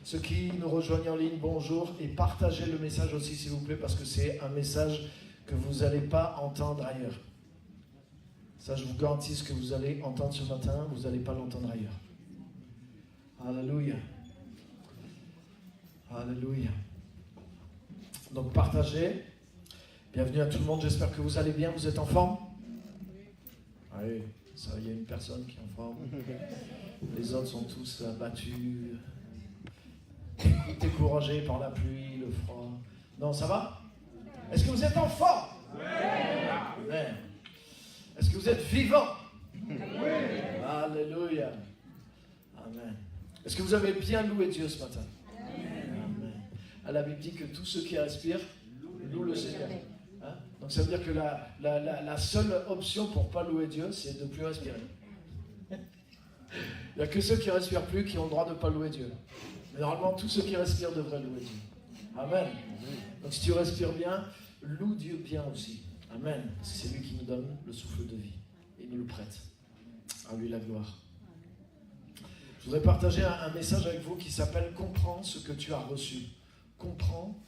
Ceux qui nous rejoignent en ligne, bonjour. Et partagez le message aussi, s'il vous plaît, parce que c'est un message que vous n'allez pas entendre ailleurs. Ça, je vous garantis, ce que vous allez entendre ce matin, vous n'allez pas l'entendre ailleurs. Alléluia. Alléluia. Donc, partagez. Bienvenue à tout le monde, j'espère que vous allez bien, vous êtes en forme? Oui, ça, il y a une personne qui est en forme. Les autres sont tous abattus, découragés par la pluie, le froid. Non, ça va? Est-ce que vous êtes en forme? Oui. Amen. Est-ce que vous êtes vivant? Oui. Alléluia. Amen. Est-ce que vous avez bien loué Dieu ce matin? Amen. La Bible dit que tous ceux qui respirent louent le Seigneur. Hein? Donc ça veut dire que la seule option pour ne pas louer Dieu, c'est de ne plus respirer. Il n'y a que ceux qui ne respirent plus qui ont le droit de ne pas louer Dieu. Mais normalement, tous ceux qui respirent devraient louer Dieu. Amen. Donc si tu respires bien, loue Dieu bien aussi. Amen. Parce que c'est lui qui nous donne le souffle de vie. Et nous le prête. À lui la gloire. Je voudrais partager un message avec vous qui s'appelle « Comprends ce que tu as reçu ». Comprends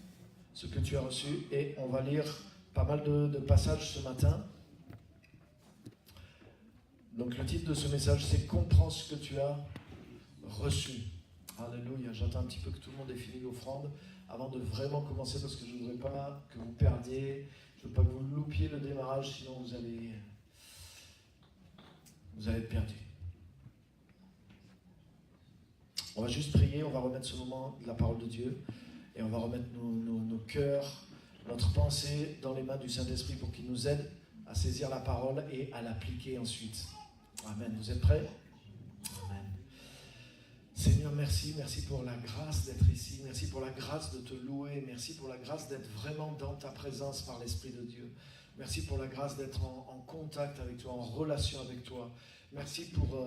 ce que tu as reçu. Et on va lire pas mal de passages ce matin. Donc le titre de ce message, c'est « Comprends ce que tu as reçu ». Alléluia. J'attends un petit peu que tout le monde ait fini l'offrande avant de vraiment commencer parce que je ne voudrais pas que vous perdiez. Je ne veux pas que vous loupiez le démarrage, sinon vous allez être perdu. On va juste prier, on va remettre ce moment de la parole de Dieu et on va remettre nos cœurs, notre pensée dans les mains du Saint-Esprit pour qu'il nous aide à saisir la parole et à l'appliquer ensuite. Amen. Vous êtes prêts? Amen. Seigneur, merci pour la grâce d'être ici, merci pour la grâce de te louer, merci pour la grâce d'être vraiment dans ta présence par l'Esprit de Dieu. Merci pour la grâce d'être en contact avec toi, en relation avec toi. Merci pour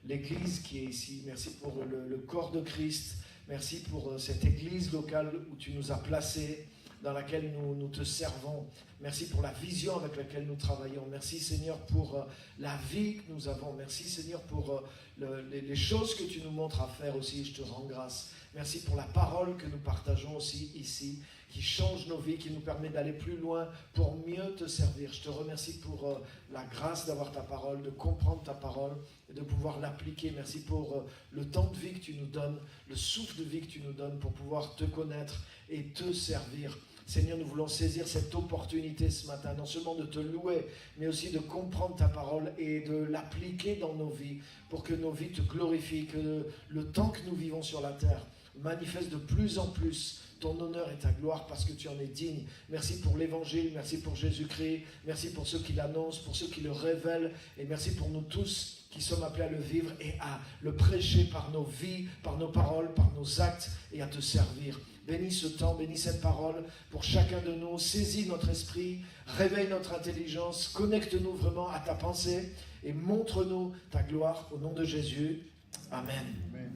l'Église qui est ici, merci pour le corps de Christ, merci pour cette Église locale où tu nous as placés, dans laquelle nous te servons. Merci pour la vision avec laquelle nous travaillons. Merci Seigneur pour la vie que nous avons. Merci Seigneur pour les choses que tu nous montres à faire aussi. Je te rends grâce. Merci pour la parole que nous partageons aussi ici, qui change nos vies, qui nous permet d'aller plus loin pour mieux te servir. Je te remercie pour la grâce d'avoir ta parole, de comprendre ta parole et de pouvoir l'appliquer. Merci pour le temps de vie que tu nous donnes, le souffle de vie que tu nous donnes pour pouvoir te connaître et te servir. Seigneur, nous voulons saisir cette opportunité ce matin, non seulement de te louer, mais aussi de comprendre ta parole et de l'appliquer dans nos vies, pour que nos vies te glorifient, que le temps que nous vivons sur la terre manifeste de plus en plus ton honneur et ta gloire parce que tu en es digne. Merci pour l'évangile, merci pour Jésus-Christ, merci pour ceux qui l'annoncent, pour ceux qui le révèlent, et merci pour nous tous qui sommes appelés à le vivre et à le prêcher par nos vies, par nos paroles, par nos actes et à te servir. Bénis ce temps, bénis cette parole pour chacun de nous. Saisis notre esprit, réveille notre intelligence, connecte-nous vraiment à ta pensée et montre-nous ta gloire au nom de Jésus. Amen. Amen.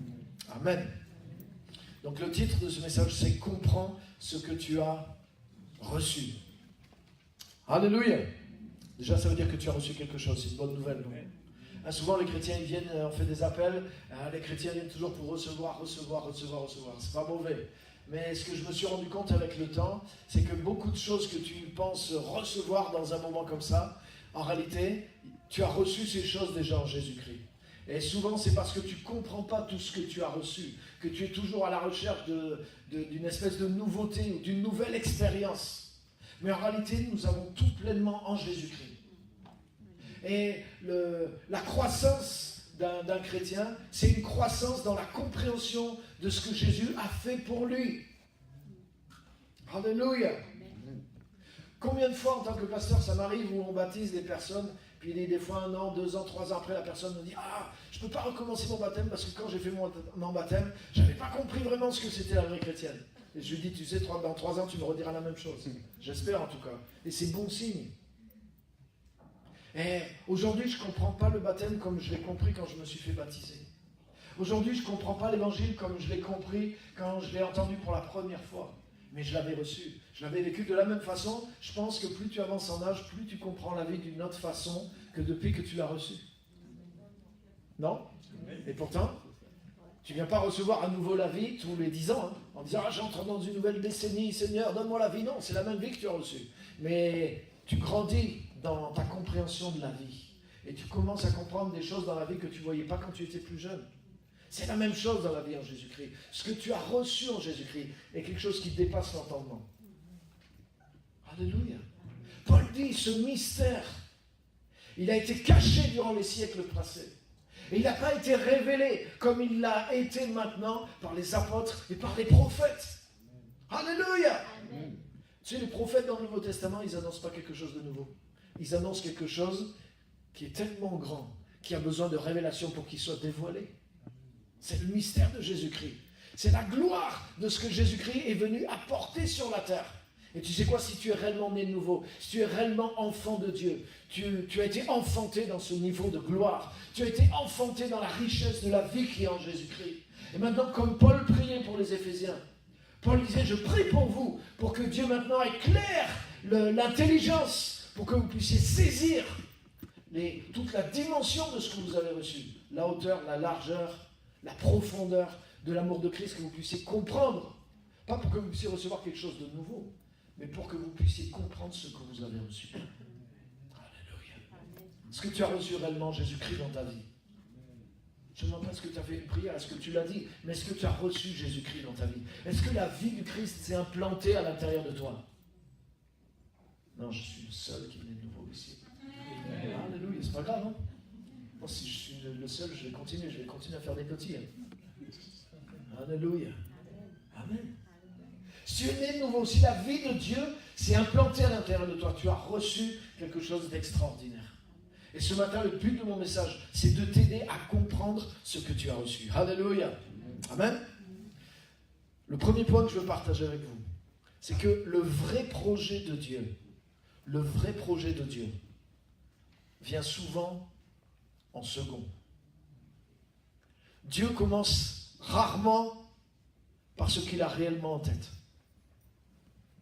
Amen. Donc le titre de ce message, c'est « Comprends ce que tu as reçu ». Alléluia. Déjà, ça veut dire que tu as reçu quelque chose, c'est une bonne nouvelle. Donc. Souvent, les chrétiens, ils viennent, on fait des appels, les chrétiens viennent toujours pour recevoir. C'est pas mauvais. Mais ce que je me suis rendu compte avec le temps, c'est que beaucoup de choses que tu penses recevoir dans un moment comme ça, en réalité, tu as reçu ces choses déjà en Jésus-Christ. Et souvent, c'est parce que tu ne comprends pas tout ce que tu as reçu, que tu es toujours à la recherche d'une espèce de nouveauté ou d'une nouvelle expérience. Mais en réalité, nous avons tout pleinement en Jésus-Christ. Et la croissance d'un chrétien, c'est une croissance dans la compréhension de ce que Jésus a fait pour lui. Alléluia. Combien de fois en tant que pasteur ça m'arrive où on baptise des personnes, puis des fois 1 an, 2 ans, 3 ans après, la personne me dit « Ah, je ne peux pas recommencer mon baptême parce que quand j'ai fait mon baptême, je n'avais pas compris vraiment ce que c'était la vraie chrétienne. » Et je lui dis « Tu sais, dans 3 ans, tu me rediras la même chose. » J'espère en tout cas. Et c'est bon signe. Et aujourd'hui, je ne comprends pas le baptême comme je l'ai compris quand je me suis fait baptiser. Aujourd'hui, je ne comprends pas l'évangile comme je l'ai compris quand je l'ai entendu pour la première fois. Mais je l'avais reçu. Je l'avais vécu de la même façon. Je pense que plus tu avances en âge, plus tu comprends la vie d'une autre façon que depuis que tu l'as reçu. Non? Et pourtant, Tu ne viens pas recevoir à nouveau la vie tous les 10 ans, en disant « Ah, j'entre dans une nouvelle décennie, Seigneur, donne-moi la vie. » Non, c'est la même vie que tu as reçue. Mais tu grandis dans ta compréhension de la vie. Et tu commences à comprendre des choses dans la vie que tu ne voyais pas quand tu étais plus jeune. C'est la même chose dans la vie en Jésus-Christ. Ce que tu as reçu en Jésus-Christ est quelque chose qui dépasse l'entendement. Alléluia. Paul dit, ce mystère, il a été caché durant les siècles passés. Et il n'a pas été révélé comme il l'a été maintenant par les apôtres et par les prophètes. Alléluia. Amen. Tu sais, les prophètes dans le Nouveau Testament, ils n'annoncent pas quelque chose de nouveau. Ils annoncent quelque chose qui est tellement grand, qui a besoin de révélation pour qu'il soit dévoilé. C'est le mystère de Jésus-Christ. C'est la gloire de ce que Jésus-Christ est venu apporter sur la terre. Et tu sais quoi, si tu es réellement né de nouveau, si tu es réellement enfant de Dieu, tu as été enfanté dans ce niveau de gloire, tu as été enfanté dans la richesse de la vie qui est en Jésus-Christ. Et maintenant, comme Paul priait pour les Éphésiens, Paul disait, je prie pour vous, pour que Dieu maintenant éclaire l'intelligence, pour que vous puissiez saisir toute la dimension de ce que vous avez reçu, la hauteur, la largeur, la profondeur de l'amour de Christ, que vous puissiez comprendre, pas pour que vous puissiez recevoir quelque chose de nouveau, mais pour que vous puissiez comprendre ce que vous avez reçu. Alléluia. Est-ce que tu as reçu réellement Jésus-Christ dans ta vie? Je ne demande pas est-ce que tu as fait une prière, est-ce que tu l'as dit, mais est-ce que tu as reçu Jésus-Christ dans ta vie? Est-ce que la vie du Christ s'est implantée à l'intérieur de toi? Non, je suis le seul qui est né de nouveau ici. Alléluia, c'est pas grave, non? Bon, si je suis le seul, je vais continuer à faire des cotilles. Alléluia. Amen. Si tu es né de nouveau, si la vie de Dieu s'est implantée à l'intérieur de toi, tu as reçu quelque chose d'extraordinaire. Et ce matin, le but de mon message, c'est de t'aider à comprendre ce que tu as reçu. Alléluia. Amen. Le premier point que je veux partager avec vous, c'est que le vrai projet de Dieu vient souvent en second. Dieu commence rarement par ce qu'il a réellement en tête.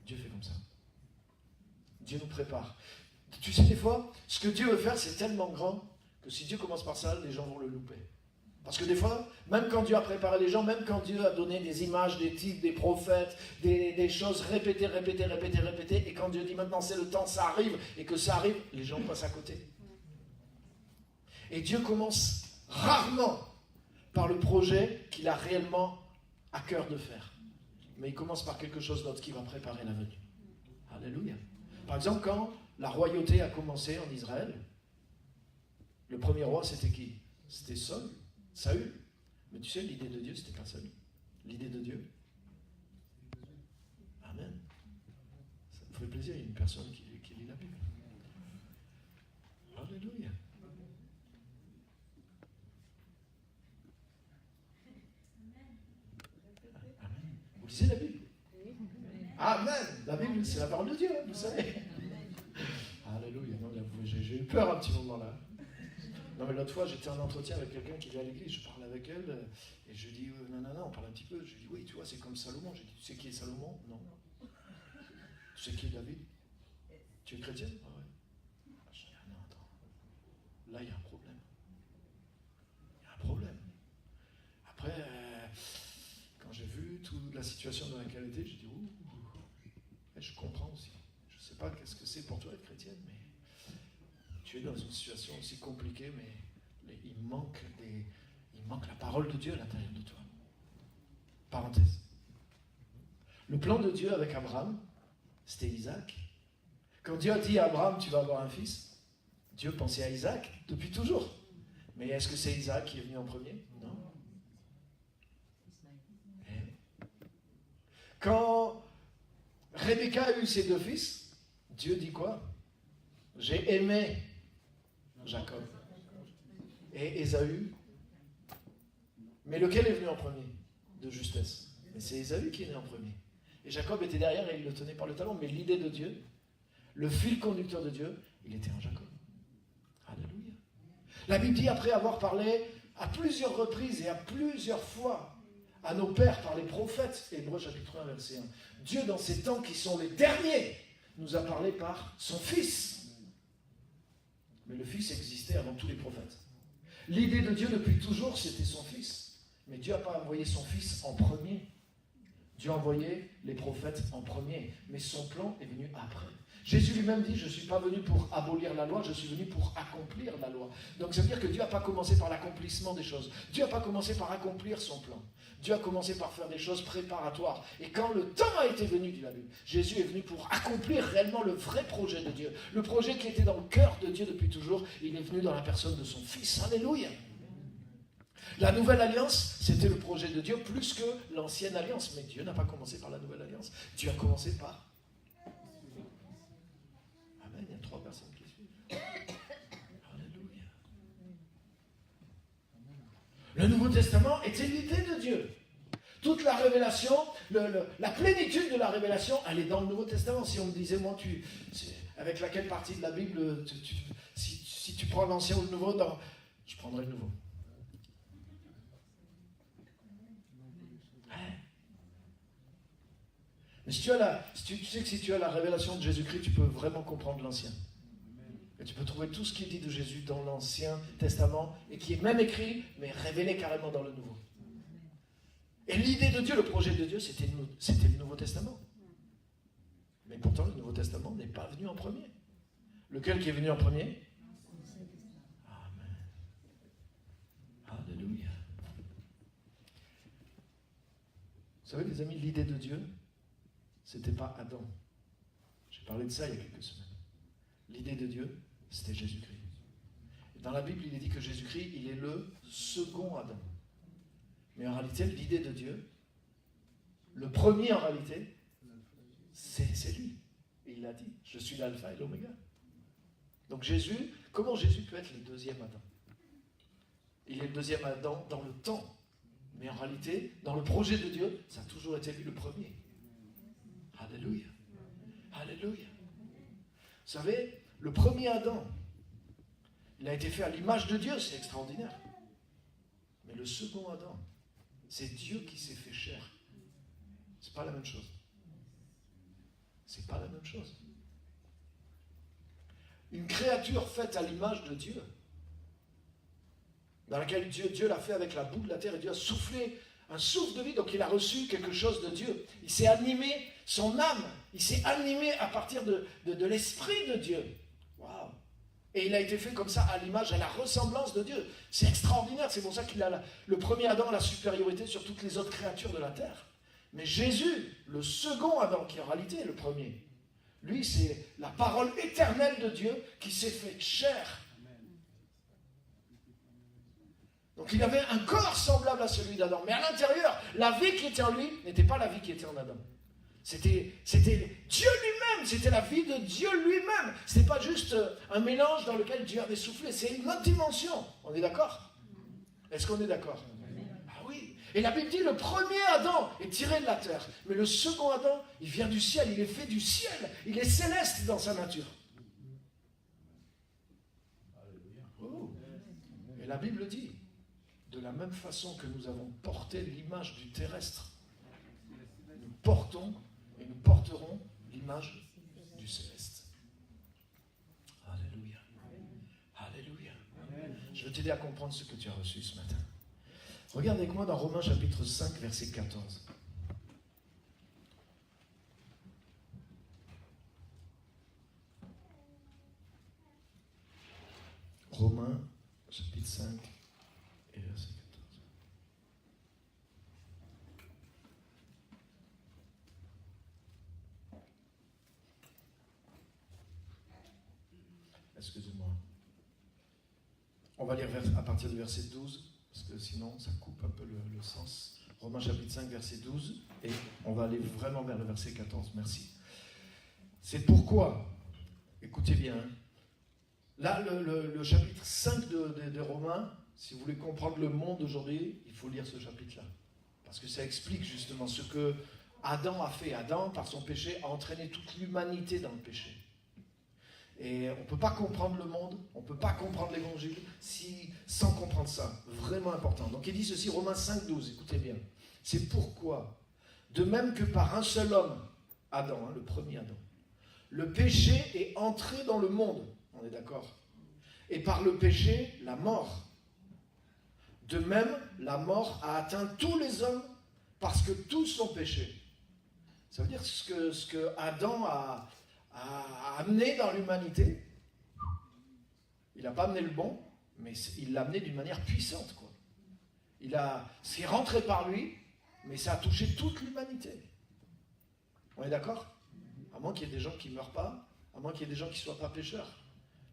Dieu fait comme ça. Dieu nous prépare. Tu sais, des fois, ce que Dieu veut faire, c'est tellement grand que si Dieu commence par ça, les gens vont le louper. Parce que des fois, même quand Dieu a préparé les gens, même quand Dieu a donné des images, des types, des prophètes, des choses répétées, et quand Dieu dit maintenant c'est le temps, ça arrive, et que ça arrive, les gens passent à côté. Et Dieu commence rarement par le projet qu'il a réellement à cœur de faire. Mais il commence par quelque chose d'autre qui va préparer la venue. Alléluia. Par exemple, quand la royauté a commencé en Israël, le premier roi, c'était qui? C'était Saül. Mais tu sais, l'idée de Dieu, c'était pas Saül. L'idée de Dieu. Amen. Ça me fait plaisir, il y a une personne qui lit la Bible. Alléluia. Amen. Vous lisez la Bible? Amen. La Bible, c'est la parole de Dieu, vous savez. Alléluia. Non, j'ai eu peur un petit moment là. Non, mais l'autre fois, j'étais en entretien avec quelqu'un qui vient à l'église, je parlais avec elle, et je dis, non, on parle un petit peu. Je dis, oui, tu vois, c'est comme Salomon. J'ai dit, tu sais qui est Salomon? Non. Tu sais qui est David? Tu es chrétienne? Ah ouais. Je dis, non, attends. Là, il y a un problème. Il y a un problème. Après, quand j'ai vu toute la situation dans laquelle elle était, j'ai dit, et je comprends aussi. Je ne sais pas qu'est-ce que c'est pour toi être chrétienne, mais tu es dans une situation aussi compliquée, mais il manque la parole de Dieu à l'intérieur de toi. Parenthèse. Le plan de Dieu avec Abraham, c'était Isaac. Quand Dieu a dit à Abraham, tu vas avoir un fils, Dieu pensait à Isaac depuis toujours. Mais est-ce que c'est Isaac qui est venu en premier? Non. Quand Rebecca a eu ses 2 fils, Dieu dit quoi? J'ai aimé Jacob et Ésaü. Mais lequel est venu en premier? De justesse. Mais c'est Ésaü qui est né en premier. Et Jacob était derrière et il le tenait par le talon. Mais l'idée de Dieu, le fil conducteur de Dieu, il était en Jacob. Alléluia. La Bible dit, après avoir parlé à plusieurs reprises et à plusieurs fois à nos pères par les prophètes, Hébreux chapitre 1, verset 1, Dieu dans ces temps qui sont les derniers, nous a parlé par son Fils. Mais le Fils existait avant tous les prophètes. L'idée de Dieu depuis toujours, c'était son Fils. Mais Dieu n'a pas envoyé son Fils en premier. Dieu a envoyé les prophètes en premier. Mais son plan est venu après. Jésus lui-même dit, je ne suis pas venu pour abolir la loi, je suis venu pour accomplir la loi. Donc ça veut dire que Dieu n'a pas commencé par l'accomplissement des choses. Dieu n'a pas commencé par accomplir son plan. Dieu a commencé par faire des choses préparatoires. Et quand le temps a été venu, dit la Bible, Jésus est venu pour accomplir réellement le vrai projet de Dieu. Le projet qui était dans le cœur de Dieu depuis toujours, il est venu dans la personne de son Fils. Alléluia. La nouvelle alliance, c'était le projet de Dieu plus que l'ancienne alliance. Mais Dieu n'a pas commencé par la nouvelle alliance. Dieu a commencé par... Amen, il y a 3 personnes qui suivent. Alléluia. Le Nouveau Testament était l'idée de Dieu. Toute la révélation, la plénitude de la révélation, elle est dans le Nouveau Testament. Si on me disait, moi, avec laquelle partie de la Bible, si tu prends l'Ancien ou le Nouveau, je prendrais le Nouveau. Mais tu sais que si tu as la révélation de Jésus-Christ, tu peux vraiment comprendre l'Ancien. Et tu peux trouver tout ce qui est dit de Jésus dans l'Ancien Testament, et qui est même écrit, mais révélé carrément dans le Nouveau. Et l'idée de Dieu, le projet de Dieu, c'était le Nouveau Testament. Mais pourtant, le Nouveau Testament n'est pas venu en premier. Lequel qui est venu en premier? Amen. Alléluia. Vous savez, les amis, l'idée de Dieu, c'était pas Adam. J'ai parlé de ça il y a quelques semaines. L'idée de Dieu, c'était Jésus-Christ. Et dans la Bible, il est dit que Jésus-Christ, il est le second Adam. Mais en réalité, l'idée de Dieu, le premier en réalité, c'est lui. Et il a dit, je suis l'alpha et l'oméga. Donc Jésus, comment Jésus peut être le deuxième Adam? Il est le deuxième Adam dans le temps. Mais en réalité, dans le projet de Dieu, ça a toujours été lui le premier. Alléluia. Alléluia. Vous savez, le premier Adam, il a été fait à l'image de Dieu, c'est extraordinaire. Mais le second Adam, c'est Dieu qui s'est fait chair. C'est pas la même chose. C'est pas la même chose. Une créature faite à l'image de Dieu, dans laquelle Dieu l'a fait avec la boue de la terre, et Dieu a soufflé un souffle de vie, donc il a reçu quelque chose de Dieu. Il s'est animé, son âme, il s'est animé à partir de l'esprit de Dieu. Waouh! Et il a été fait comme ça, à l'image, à la ressemblance de Dieu. C'est extraordinaire, c'est pour ça qu'il a le premier Adam, la supériorité sur toutes les autres créatures de la terre. Mais Jésus, le second Adam, qui en réalité est le premier, lui, c'est la parole éternelle de Dieu qui s'est fait chair. Donc il avait un corps semblable à celui d'Adam. Mais à l'intérieur, la vie qui était en lui n'était pas la vie qui était en Adam. C'était Dieu lui-même, c'était la vie de Dieu lui-même. Ce n'était pas juste un mélange dans lequel Dieu avait soufflé, c'est une autre dimension. On est d'accord? Est-ce qu'on est d'accord? Ah oui. Et la Bible dit, le premier Adam est tiré de la terre. Mais le second Adam, il vient du ciel, il est fait du ciel. Il est céleste dans sa nature. Oh. Et la Bible dit, de la même façon que nous avons porté l'image du terrestre, nous portons et nous porterons l'image du céleste. Alléluia. Alléluia. Je veux t'aider à comprendre ce que tu as reçu ce matin. Regarde avec moi dans Romains chapitre 5, verset 14. Romains chapitre 5 et verset 14. Excusez-moi. On va lire à partir du verset 12, parce que sinon ça coupe un peu le sens. Romains chapitre 5, verset 12, et on va aller vraiment vers le verset 14. Merci. C'est pourquoi, écoutez bien, là le chapitre 5 de Romains, si vous voulez comprendre le monde d'aujourd'hui, il faut lire ce chapitre-là. Parce que ça explique justement ce que Adam a fait. Adam, par son péché, a entraîné toute l'humanité dans le péché. Et on ne peut pas comprendre le monde, on ne peut pas comprendre l'évangile sans comprendre ça. Vraiment important. Donc il dit ceci, Romains 5, 12, écoutez bien. C'est pourquoi, de même que par un seul homme, Adam, le premier Adam, le péché est entré dans le monde. On est d'accord? Et par le péché, la mort. De même, la mort a atteint tous les hommes parce que tous ont péché. Ça veut dire ce que Adam a amené dans l'humanité. Il n'a pas amené le bon, mais il l'a amené d'une manière puissante, quoi. C'est rentré par lui, mais ça a touché toute l'humanité. On est d'accord? À moins qu'il y ait des gens qui ne meurent pas, à moins qu'il y ait des gens qui ne soient pas pécheurs.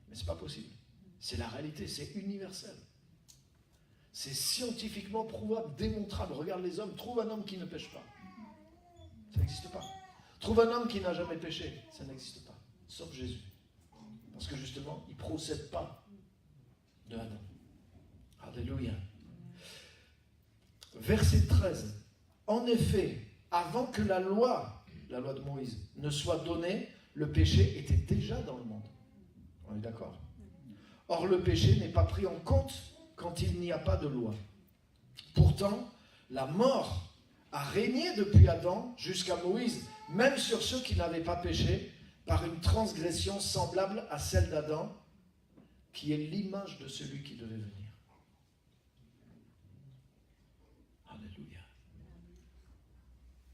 Mais ce n'est pas possible. C'est la réalité, c'est universel. C'est scientifiquement prouvable, démontrable. Regarde les hommes, trouve un homme qui ne pêche pas. Ça n'existe pas. Trouve un homme qui n'a jamais péché. Ça n'existe pas. Sauf Jésus. Parce que justement, il ne procède pas de Adam. Alléluia. Verset 13. En effet, avant que la loi de Moïse, ne soit donnée, le péché était déjà dans le monde. On est d'accord? Or, le péché n'est pas pris en compte quand il n'y a pas de loi. Pourtant, la mort a régné depuis Adam jusqu'à Moïse, même sur ceux qui n'avaient pas péché, par une transgression semblable à celle d'Adam, qui est l'image de celui qui devait venir. Alléluia.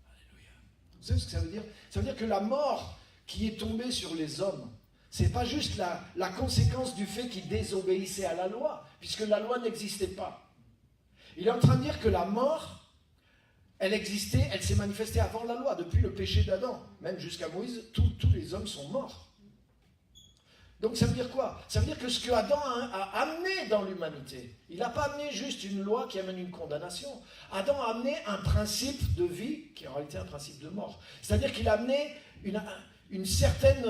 Alléluia. Vous savez ce que ça veut dire? Ça veut dire que la mort qui est tombée sur les hommes, ce n'est pas juste la conséquence du fait qu'ils désobéissaient à la loi, puisque la loi n'existait pas. Il est en train de dire que la mort, elle existait, elle s'est manifestée avant la loi, depuis le péché d'Adam. Même jusqu'à Moïse, tous les hommes sont morts. Donc ça veut dire quoi? Ça veut dire que ce que Adam a amené dans l'humanité, il n'a pas amené juste une loi qui amène une condamnation. Adam a amené un principe de vie qui est en réalité un principe de mort. C'est-à-dire qu'il a amené une certaine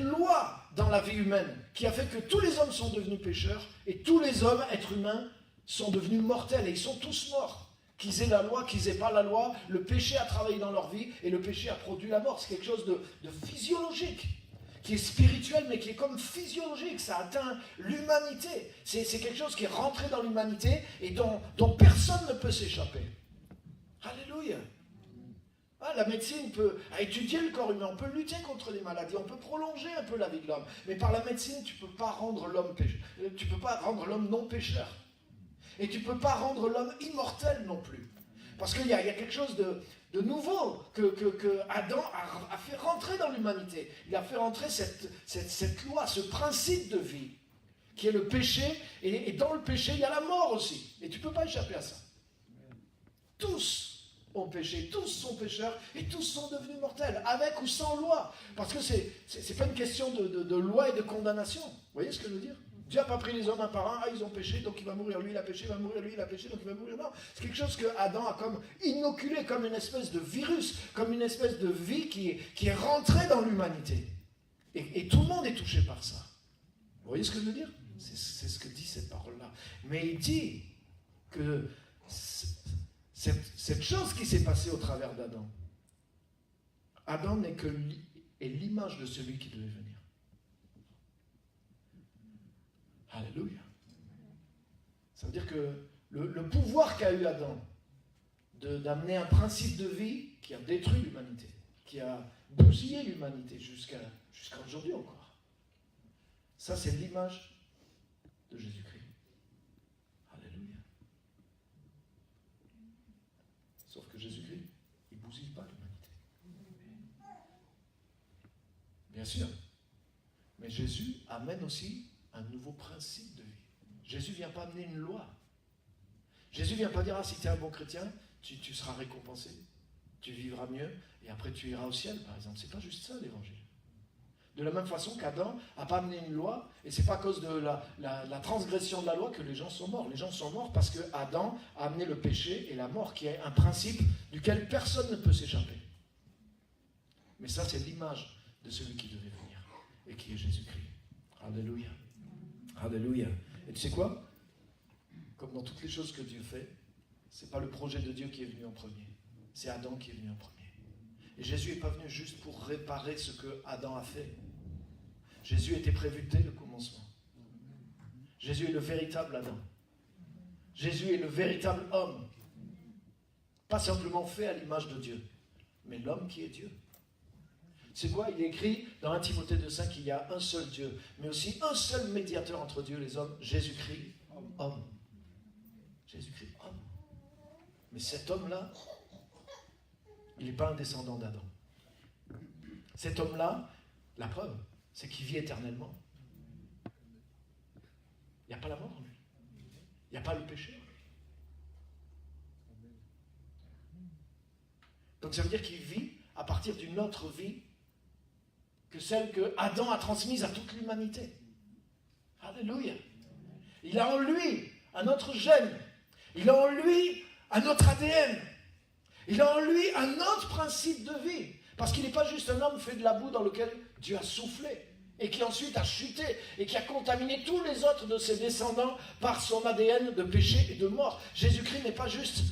loi dans la vie humaine qui a fait que tous les hommes sont devenus pécheurs et tous les hommes, êtres humains, sont devenus mortels et ils sont tous morts. Qu'ils aient la loi, qu'ils n'aient pas la loi, le péché a travaillé dans leur vie et le péché a produit la mort. C'est quelque chose de physiologique, qui est spirituel mais qui est comme physiologique. Ça atteint l'humanité. C'est quelque chose qui est rentré dans l'humanité et dont personne ne peut s'échapper. Alléluia. La médecine a étudié le corps humain, on peut lutter contre les maladies, on peut prolonger un peu la vie de l'homme. Mais par la médecine, tu ne peux pas rendre l'homme non pécheur. Et tu ne peux pas rendre l'homme immortel non plus. Parce qu'il y a quelque chose de nouveau que Adam a fait rentrer dans l'humanité. Il a fait rentrer cette loi, ce principe de vie, qui est le péché. Et dans le péché, il y a la mort aussi. Et tu ne peux pas échapper à ça. Tous ont péché, tous sont pécheurs et tous sont devenus mortels, avec ou sans loi. Parce que c'est pas une question de loi et de condamnation. Vous voyez ce que je veux dire? Dieu n'a pas pris les hommes un par un, ils ont péché, donc il va mourir, lui il a péché, il va mourir, lui il a péché, donc il va mourir. Non, c'est quelque chose que Adam a comme inoculé, comme une espèce de virus, comme une espèce de vie qui est rentrée dans l'humanité. Et tout le monde est touché par ça. Vous voyez ce que je veux dire? C'est ce que dit cette parole-là. Mais il dit que cette chose qui s'est passée au travers d'Adam, Adam est l'image de celui qui devait venir. Alléluia. Ça veut dire que le pouvoir qu'a eu Adam d'amener un principe de vie qui a détruit l'humanité, qui a bousillé l'humanité jusqu'à aujourd'hui encore. Ça, c'est l'image de Jésus-Christ. Alléluia. Sauf que Jésus-Christ, il ne bousille pas l'humanité. Bien sûr. Mais Jésus amène aussi un nouveau principe de vie. Jésus ne vient pas amener une loi. Jésus ne vient pas dire, si tu es un bon chrétien, tu seras récompensé, tu vivras mieux, et après tu iras au ciel, par exemple. C'est pas juste ça, l'évangile. De la même façon qu'Adam n'a pas amené une loi, et c'est pas à cause de la transgression de la loi que les gens sont morts. Les gens sont morts parce que Adam a amené le péché et la mort, qui est un principe duquel personne ne peut s'échapper. Mais ça, c'est l'image de celui qui devait venir, et qui est Jésus-Christ. Alléluia. Alléluia. Et tu sais quoi? Comme dans toutes les choses que Dieu fait, ce n'est pas le projet de Dieu qui est venu en premier. C'est Adam qui est venu en premier. Et Jésus n'est pas venu juste pour réparer ce que Adam a fait. Jésus était prévu dès le commencement. Jésus est le véritable Adam. Jésus est le véritable homme. Pas simplement fait à l'image de Dieu, mais l'homme qui est Dieu. C'est quoi? Il est écrit dans 1 Timothée 2,5 qu'il y a un seul Dieu, mais aussi un seul médiateur entre Dieu et les hommes, Jésus-Christ, homme. Jésus-Christ, homme. Mais cet homme-là, il n'est pas un descendant d'Adam. Cet homme-là, la preuve, c'est qu'il vit éternellement. Il n'y a pas la mort en lui. Il n'y a pas le péché en lui. Donc ça veut dire qu'il vit à partir d'une autre vie que celle que Adam a transmise à toute l'humanité. Alléluia. Il a en lui un autre gène. Il a en lui un autre ADN. Il a en lui un autre principe de vie. Parce qu'il n'est pas juste un homme fait de la boue dans lequel Dieu a soufflé et qui ensuite a chuté et qui a contaminé tous les autres de ses descendants par son ADN de péché et de mort. Jésus-Christ n'est pas juste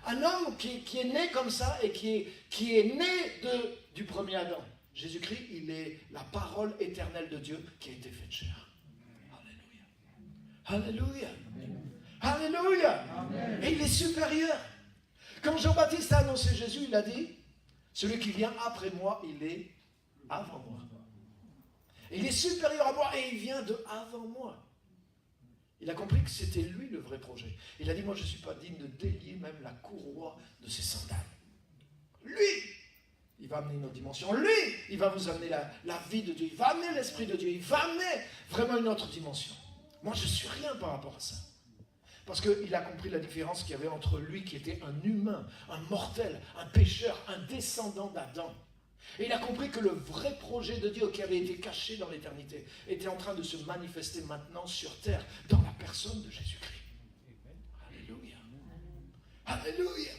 un homme qui est né comme ça et qui est né du premier Adam. Jésus-Christ, il est la parole éternelle de Dieu qui a été faite chair. Alléluia. Alléluia. Alléluia. Et il est supérieur. Quand Jean-Baptiste a annoncé Jésus, il a dit, celui qui vient après moi, il est avant moi. Il est supérieur à moi et il vient de avant moi. Il a compris que c'était lui le vrai projet. Il a dit, moi je ne suis pas digne de délier même la courroie de ses sandales. Lui, il va amener une autre dimension. Lui, il va vous amener la vie de Dieu. Il va amener l'Esprit de Dieu. Il va amener vraiment une autre dimension. Moi, je ne suis rien par rapport à ça. Parce qu'il a compris la différence qu'il y avait entre lui qui était un humain, un mortel, un pécheur, un descendant d'Adam. Et il a compris que le vrai projet de Dieu qui avait été caché dans l'éternité était en train de se manifester maintenant sur terre, dans la personne de Jésus-Christ. Alléluia. Alléluia.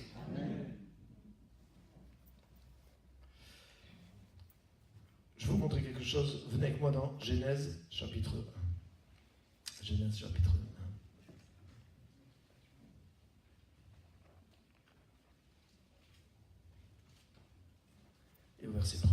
Je vais vous montrer quelque chose. Venez avec moi dans Genèse chapitre 1. Genèse chapitre 1. Et au verset 1er.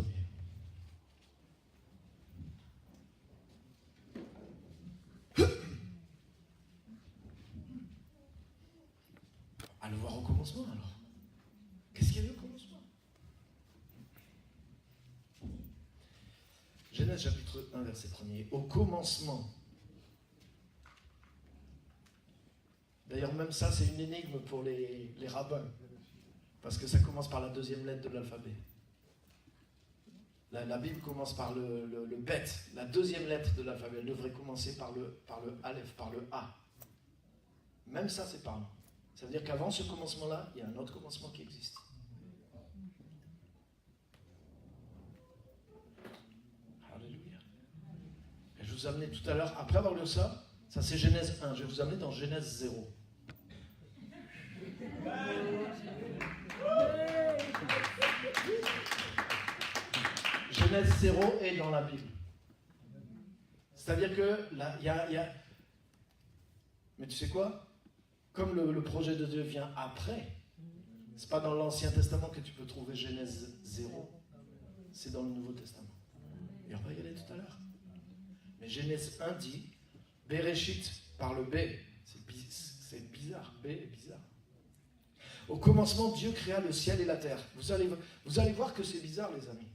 À le voir au commencement alors. Qu'est-ce qu'il y a eu au commencement? Genèse chapitre 1, verset 1er. Au commencement. D'ailleurs, même ça, c'est une énigme pour les rabbins. Parce que ça commence par la deuxième lettre de l'alphabet. La Bible commence par le bet, la deuxième lettre de l'alphabet. Elle devrait commencer par le Aleph, par le A. Même ça, c'est parlant. Ça veut dire qu'avant ce commencement-là, il y a un autre commencement qui existe. Alléluia. Et je vous amenais tout à l'heure, après avoir lu ça c'est Genèse 1. Je vais vous amener dans Genèse 0. Genèse 0 est dans la Bible. C'est-à-dire que là, il y a... Mais tu sais quoi? Comme le projet de Dieu vient après, c'est pas dans l'Ancien Testament que tu peux trouver Genèse 0. C'est dans le Nouveau Testament. Et on va y aller tout à l'heure. Mais Genèse 1 dit Bereshit par le B. C'est bizarre. B est bizarre. Au commencement, Dieu créa le ciel et la terre. Vous allez voir que c'est bizarre, les amis.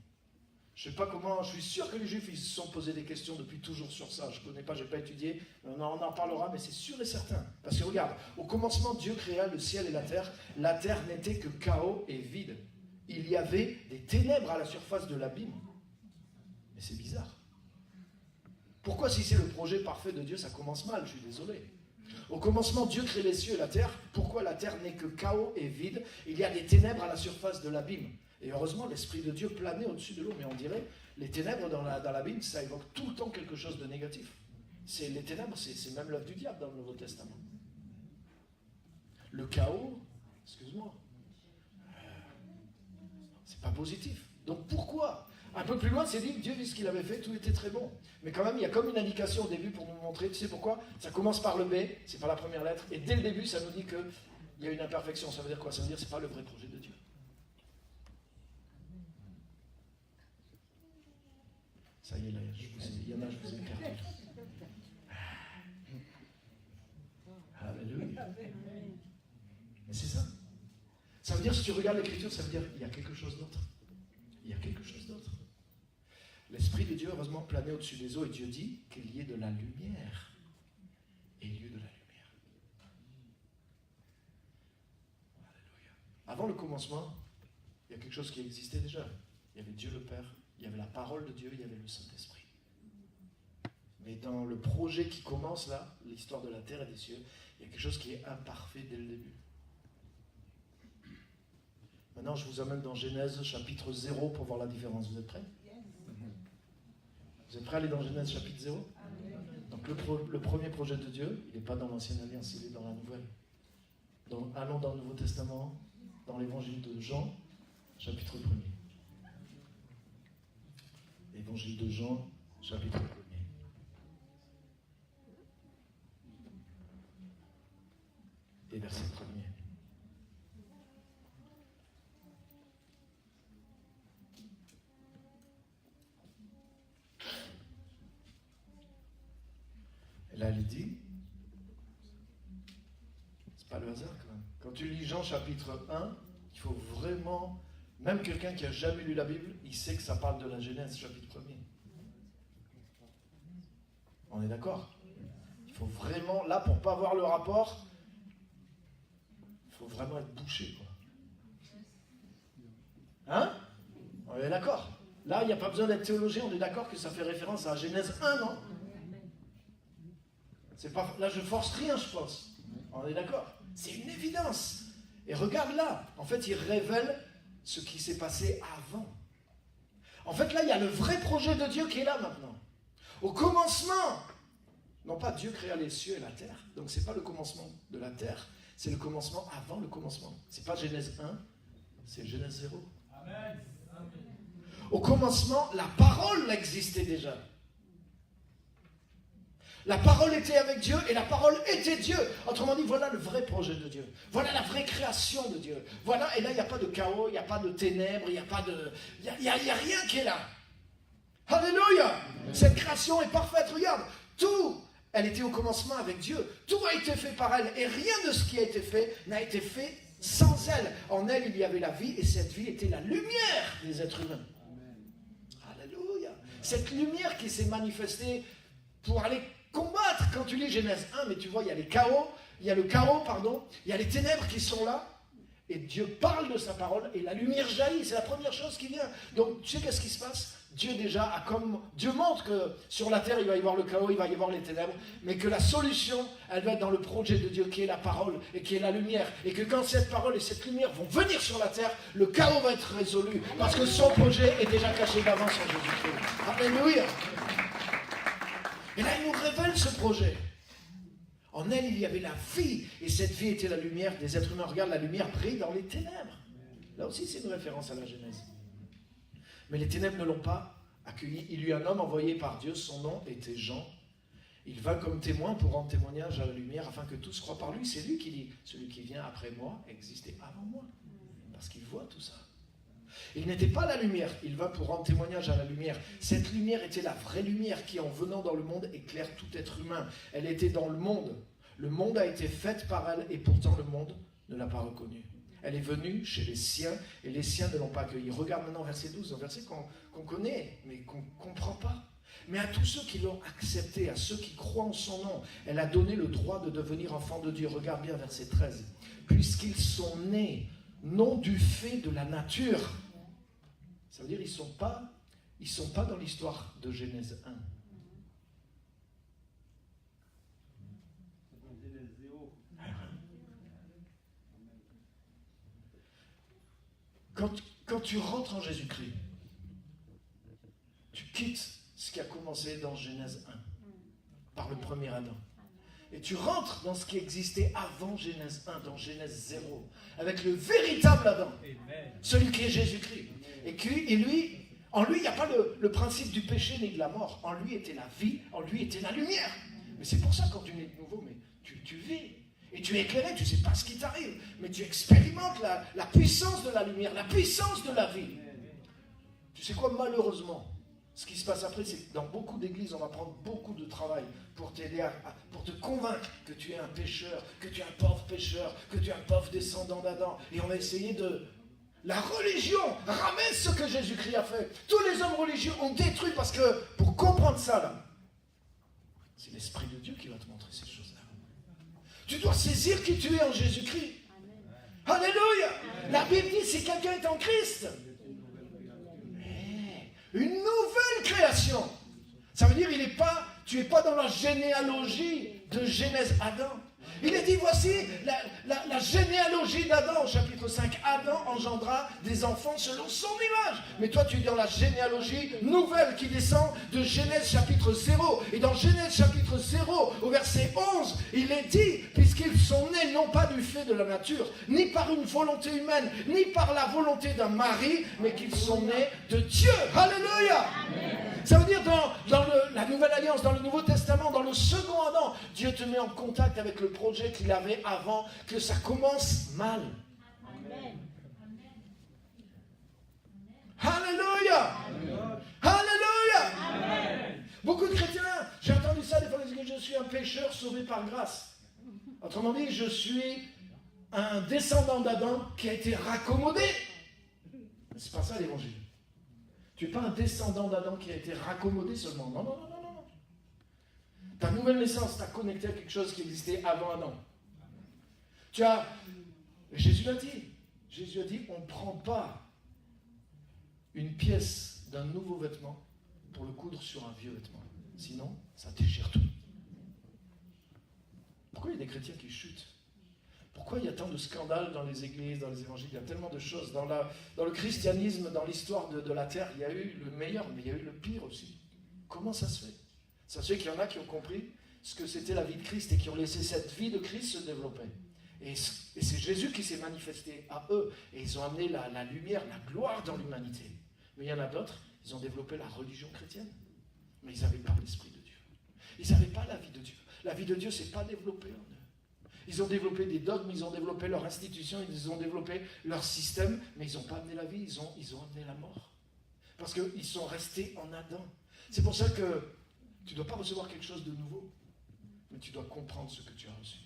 Je ne sais pas comment, je suis sûr que les Juifs ils se sont posé des questions depuis toujours sur ça. Je ne connais pas, je n'ai pas étudié, on en parlera, mais c'est sûr et certain. Parce que regarde, au commencement, Dieu créa le ciel et la terre. La terre n'était que chaos et vide. Il y avait des ténèbres à la surface de l'abîme. Mais c'est bizarre. Pourquoi, si c'est le projet parfait de Dieu, ça commence mal? Je suis désolé. Au commencement, Dieu crée les cieux et la terre. Pourquoi la terre n'est que chaos et vide? Il y a des ténèbres à la surface de l'abîme. Et heureusement, l'Esprit de Dieu planait au-dessus de l'eau. Mais on dirait, les ténèbres dans l'abîme, ça évoque tout le temps quelque chose de négatif. Les ténèbres, c'est même l'œuvre du diable dans le Nouveau Testament. Le chaos, excuse-moi, c'est pas positif. Donc pourquoi? Un peu plus loin, c'est dit que Dieu vit ce qu'il avait fait, tout était très bon. Mais quand même, il y a comme une indication au début pour nous montrer, tu sais pourquoi? Ça commence par le B, c'est pas la première lettre, et dès le début, ça nous dit qu'il y a une imperfection. Ça veut dire quoi? Ça veut dire que c'est pas le vrai projet de Dieu. Ça y est, là, il y en a, je vous ai perdu. Alléluia. Mais c'est ça. Ça veut dire, si tu regardes l'Écriture, ça veut dire qu'il y a quelque chose d'autre. Il y a quelque chose d'autre. L'Esprit de Dieu, heureusement, planait au-dessus des eaux, et Dieu dit qu'il y ait de la lumière. Et il y eut de la lumière. Avant le commencement, il y a quelque chose qui existait déjà. Il y avait Dieu le Père, il y avait la parole de Dieu, il y avait le Saint-Esprit. Mais dans le projet qui commence là, l'histoire de la terre et des cieux, il y a quelque chose qui est imparfait dès le début. Maintenant, je vous amène dans Genèse chapitre 0 pour voir la différence. Vous êtes prêts? Vous êtes prêts à aller dans Genèse chapitre 0? Donc le premier projet de Dieu, il n'est pas dans l'Ancienne Alliance, il est dans la Nouvelle. Donc, allons dans le Nouveau Testament, dans l'Évangile de Jean, chapitre 1er. Évangile de Jean, chapitre 1er. Et verset 1er. Et là, il dit, c'est pas le hasard quand même. Quand tu lis Jean chapitre 1, il faut vraiment, même quelqu'un qui n'a jamais lu la Bible, il sait que ça parle de la Genèse chapitre 1er. On est d'accord? Il faut vraiment, là, pour ne pas voir le rapport, il faut vraiment être bouché, quoi. Hein? On est d'accord? Là, il n'y a pas besoin d'être théologien, on est d'accord que ça fait référence à Genèse 1, non? C'est pas, là, je force rien, je pense. On est d'accord? C'est une évidence. Et regarde là, en fait, il révèle ce qui s'est passé avant. En fait, là, il y a le vrai projet de Dieu qui est là maintenant. Au commencement, non pas Dieu créa les cieux et la terre, donc c'est pas le commencement de la terre, c'est le commencement avant le commencement. C'est pas Genèse 1, c'est Genèse 0. Amen. Au commencement, la parole existait déjà. La parole était avec Dieu et la parole était Dieu. Autrement dit, voilà le vrai projet de Dieu. Voilà la vraie création de Dieu. Voilà, et là, il n'y a pas de chaos, il n'y a pas de ténèbres, il n'y a pas de... Il n'y a rien qui est là. Alléluia! Cette création est parfaite. Regarde, tout, elle était au commencement avec Dieu. Tout a été fait par elle. Et rien de ce qui a été fait n'a été fait sans elle. En elle, il y avait la vie et cette vie était la lumière des êtres humains. Alléluia! Cette lumière qui s'est manifestée pour aller combattre. Quand tu lis Genèse 1, mais tu vois, il y a le chaos, il y a les ténèbres qui sont là, et Dieu parle de sa parole, et la lumière jaillit, c'est la première chose qui vient. Donc, tu sais qu'est-ce qui se passe? Dieu déjà Dieu montre que sur la terre, il va y avoir le chaos, il va y avoir les ténèbres, mais que la solution, elle va être dans le projet de Dieu, qui est la parole, et qui est la lumière, et que quand cette parole et cette lumière vont venir sur la terre, le chaos va être résolu, parce que son projet est déjà caché d'avance en Jésus-Christ. Alléluia! Et là, il nous révèle ce projet. En elle, il y avait la vie, et cette vie était la lumière des êtres humains. Regarde, la lumière brille dans les ténèbres. Là aussi, c'est une référence à la Genèse. Mais les ténèbres ne l'ont pas accueilli. Il y eut un homme envoyé par Dieu, son nom était Jean. Il vint comme témoin pour rendre témoignage à la lumière, afin que tous croient par lui. C'est lui qui dit, celui qui vient après moi existait avant moi. Parce qu'il voit tout ça. Il n'était pas la lumière, il va pour rendre témoignage à la lumière. Cette lumière était la vraie lumière qui, en venant dans le monde, éclaire tout être humain. Elle était dans le monde. Le monde a été fait par elle et pourtant le monde ne l'a pas reconnue. Elle est venue chez les siens et les siens ne l'ont pas accueillie. Regarde maintenant verset 12, un verset qu'on connaît mais qu'on ne comprend pas. Mais à tous ceux qui l'ont accepté, à ceux qui croient en son nom, elle a donné le droit de devenir enfants de Dieu. Regarde bien verset 13. Puisqu'ils sont nés, non du fait de la nature. Ça veut dire qu'ils ne sont pas dans l'histoire de Genèse 1. Quand tu rentres en Jésus-Christ, tu quittes ce qui a commencé dans Genèse 1, par le premier Adam. Et tu rentres dans ce qui existait avant Genèse 1, dans Genèse 0, avec le véritable Adam, celui qui est Jésus-Christ. Et lui, en lui, il n'y a pas le principe du péché ni de la mort. En lui était la vie, en lui était la lumière. Mais c'est pour ça, quand tu nais de nouveau, mais tu vis. Et tu es éclairé, tu ne sais pas ce qui t'arrive. Mais tu expérimentes la puissance de la lumière, la puissance de la vie. Tu sais quoi, malheureusement, ce qui se passe après, c'est que dans beaucoup d'églises, on va prendre beaucoup de travail pour t'aider, pour te convaincre que tu es un pécheur, que tu es un pauvre pécheur, que tu es un pauvre descendant d'Adam. Et on va essayer de... La religion ramène ce que Jésus-Christ a fait. Tous les hommes religieux ont détruit parce que, pour comprendre ça, là, c'est l'Esprit de Dieu qui va te montrer ces choses-là. Tu dois saisir qui tu es en Jésus-Christ. Alléluia. La Bible dit si quelqu'un est en Christ, une nouvelle création. Ça veut dire tu n'es pas dans la généalogie de Genèse Adam. Il est dit, voici la généalogie d'Adam, au chapitre 5. Adam engendra des enfants selon son image. Mais toi, tu es dans la généalogie nouvelle qui descend de Genèse chapitre 0. Et dans Genèse chapitre 0, au verset 11, il est dit, puisqu'ils sont nés non pas du fait de la nature, ni par une volonté humaine, ni par la volonté d'un mari, mais qu'ils sont nés de Dieu. Alléluia. Amen. Ça veut dire dans la Nouvelle Alliance, dans le Nouveau Testament, dans le second Adam, Dieu te met en contact avec le projet qu'il avait avant que ça commence mal. Amen. Alléluia. Alléluia. Amen. Beaucoup de chrétiens, j'ai entendu ça des fois, ils disent que je suis un pécheur sauvé par grâce. Autrement dit, je suis un descendant d'Adam qui a été raccommodé. Mais c'est pas ça l'évangile. Tu n'es pas un descendant d'Adam qui a été raccommodé seulement. Non, non, non, non, non. Ta nouvelle naissance t'a connecté à quelque chose qui existait avant Adam. Jésus l'a dit. Jésus a dit, on ne prend pas une pièce d'un nouveau vêtement pour le coudre sur un vieux vêtement. Sinon, ça déchire tout. Pourquoi il y a des chrétiens qui chutent ? Pourquoi il y a tant de scandales dans les églises, dans les évangiles? Il y a tellement de choses. Dans le christianisme, dans l'histoire de la terre, il y a eu le meilleur, mais il y a eu le pire aussi. Comment ça se fait? Ça se fait qu'il y en a qui ont compris ce que c'était la vie de Christ et qui ont laissé cette vie de Christ se développer. Et c'est Jésus qui s'est manifesté à eux. Et ils ont amené la lumière, la gloire dans l'humanité. Mais il y en a d'autres, ils ont développé la religion chrétienne. Mais ils n'avaient pas l'Esprit de Dieu. Ils n'avaient pas la vie de Dieu. La vie de Dieu ne s'est pas développée en eux. Ils ont développé des dogmes, ils ont développé leur institution, ils ont développé leur système, mais ils n'ont pas amené la vie, ils ont amené la mort. Parce qu'ils sont restés en Adam. C'est pour ça que tu ne dois pas recevoir quelque chose de nouveau, mais tu dois comprendre ce que tu as reçu.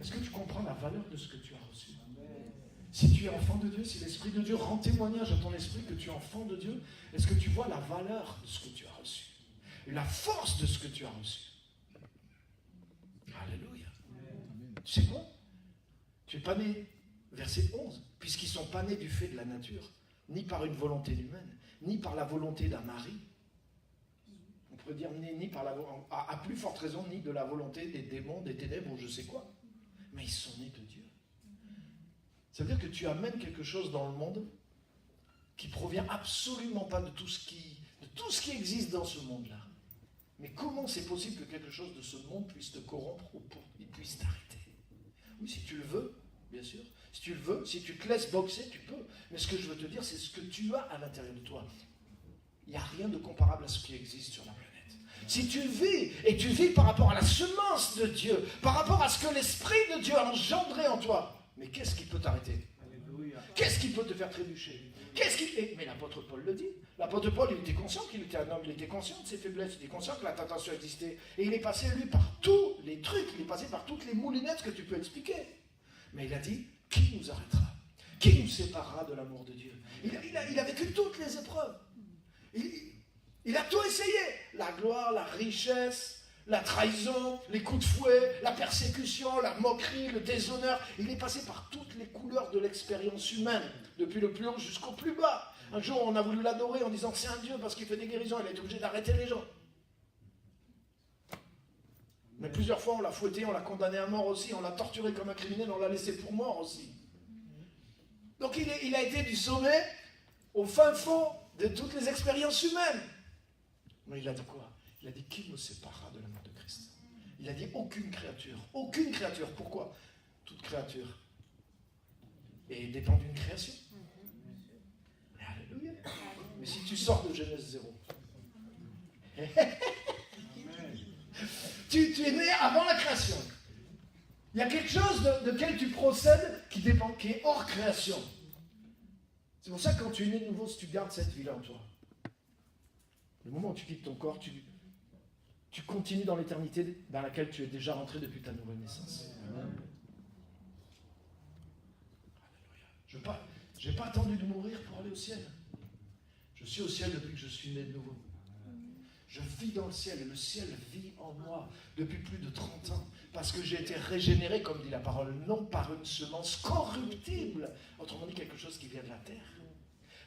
Est-ce que tu comprends la valeur de ce que tu as reçu? Si tu es enfant de Dieu, si l'Esprit de Dieu rend témoignage à ton esprit que tu es enfant de Dieu, est-ce que tu vois la valeur de ce que tu as reçu? Et la force de ce que tu as reçu? Alléluia. Tu sais quoi? Tu n'es pas né, verset 11, puisqu'ils ne sont pas nés du fait de la nature, ni par une volonté humaine, ni par la volonté d'un mari. On pourrait dire ni par la à plus forte raison, ni de la volonté des démons, des ténèbres, ou je sais quoi. Mais ils sont nés de Dieu. Ça veut dire que tu amènes quelque chose dans le monde qui provient absolument pas de tout ce qui existe dans ce monde-là. Mais comment c'est possible que quelque chose de ce monde puisse te corrompre ou puisse t'arrêter? Oui, si tu le veux, bien sûr. Si tu le veux, si tu te laisses boxer, tu peux. Mais ce que je veux te dire, c'est ce que tu as à l'intérieur de toi. Il n'y a rien de comparable à ce qui existe sur la planète. Si tu vis, et tu vis par rapport à la semence de Dieu, par rapport à ce que l'Esprit de Dieu a engendré en toi, mais qu'est-ce qui peut t'arrêter? Qu'est-ce qui peut te faire trébucher? Mais l'apôtre Paul le dit. L'apôtre Paul, il était conscient qu'il était un homme, il était conscient de ses faiblesses, il était conscient que la tentation existait. Et il est passé, lui, par tous les trucs, il est passé par toutes les moulinettes que tu peux expliquer. Mais il a dit, qui nous arrêtera? Qui nous séparera de l'amour de Dieu? Il a vécu toutes les épreuves. Il a tout essayé. La gloire, la richesse, la trahison, les coups de fouet, la persécution, la moquerie, le déshonneur. Il est passé par toutes les couleurs de l'expérience humaine, depuis le plus haut jusqu'au plus bas. Un jour, on a voulu l'adorer en disant que c'est un Dieu parce qu'il fait des guérisons. Il a été obligé d'arrêter les gens. Mais plusieurs fois, on l'a fouetté, on l'a condamné à mort aussi, on l'a torturé comme un criminel, on l'a laissé pour mort aussi. Donc il a été du sommet au fin fond de toutes les expériences humaines. Mais il a dit quoi? Il a dit, qui nous séparera de l'amour de Christ? Il a dit, aucune créature. Aucune créature. Pourquoi? Toute créature est dépend d'une création. Alléluia. Mais si tu sors de Genèse 0, tu es né avant la création. Il y a quelque chose de quel tu procèdes qui est hors création. C'est pour ça que quand tu es né de nouveau, si tu gardes cette vie-là en toi, le moment où tu quittes ton corps, tu continues dans l'éternité dans laquelle tu es déjà rentré depuis ta nouvelle naissance. Amen. Je n'ai pas attendu de mourir pour aller au ciel. Je suis au ciel depuis que je suis né de nouveau. Je vis dans le ciel et le ciel vit en moi depuis plus de 30 ans. Parce que j'ai été régénéré, comme dit la parole, non par une semence corruptible, autrement dit quelque chose qui vient de la terre,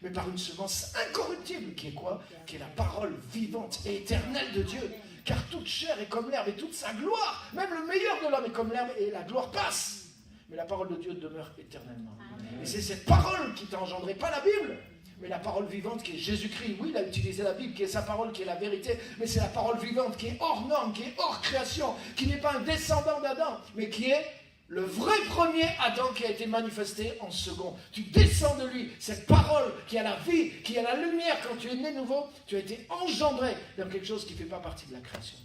mais par une semence incorruptible, qui est quoi? Qui est la parole vivante et éternelle de Dieu. Car toute chair est comme l'herbe et toute sa gloire, même le meilleur de l'homme est comme l'herbe et la gloire passe. Mais la parole de Dieu demeure éternellement. Et c'est cette parole qui t'a engendré, pas la Bible, mais la parole vivante qui est Jésus-Christ. Oui, il a utilisé la Bible, qui est sa parole, qui est la vérité, mais c'est la parole vivante qui est hors norme, qui est hors création, qui n'est pas un descendant d'Adam, mais qui est le vrai premier Adam qui a été manifesté en second. Tu descends de lui, cette parole qui a la vie, qui a la lumière. Quand tu es né nouveau, tu as été engendré dans quelque chose qui ne fait pas partie de la création.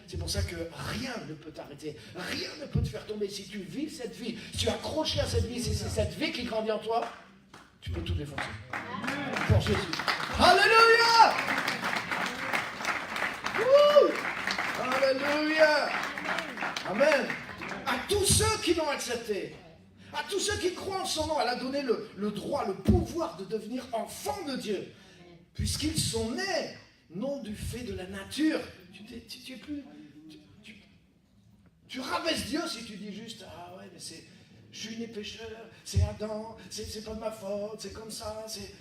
C'est pour ça que rien ne peut t'arrêter, rien ne peut te faire tomber. Si tu vis cette vie, si tu es accroché à cette vie, si c'est cette vie qui grandit en toi, tu peux tout défoncer. Pour Jésus. Alléluia! Alléluia! Amen! À tous ceux qui l'ont accepté, à tous ceux qui croient en son nom, elle a donné le droit, le pouvoir de devenir enfants de Dieu, puisqu'ils sont nés, non du fait de la nature. Tu es plus... Tu rabaisses Dieu si tu dis juste, ah ouais, mais je suis né pécheur, c'est Adam, c'est pas de ma faute, c'est comme ça, c'est...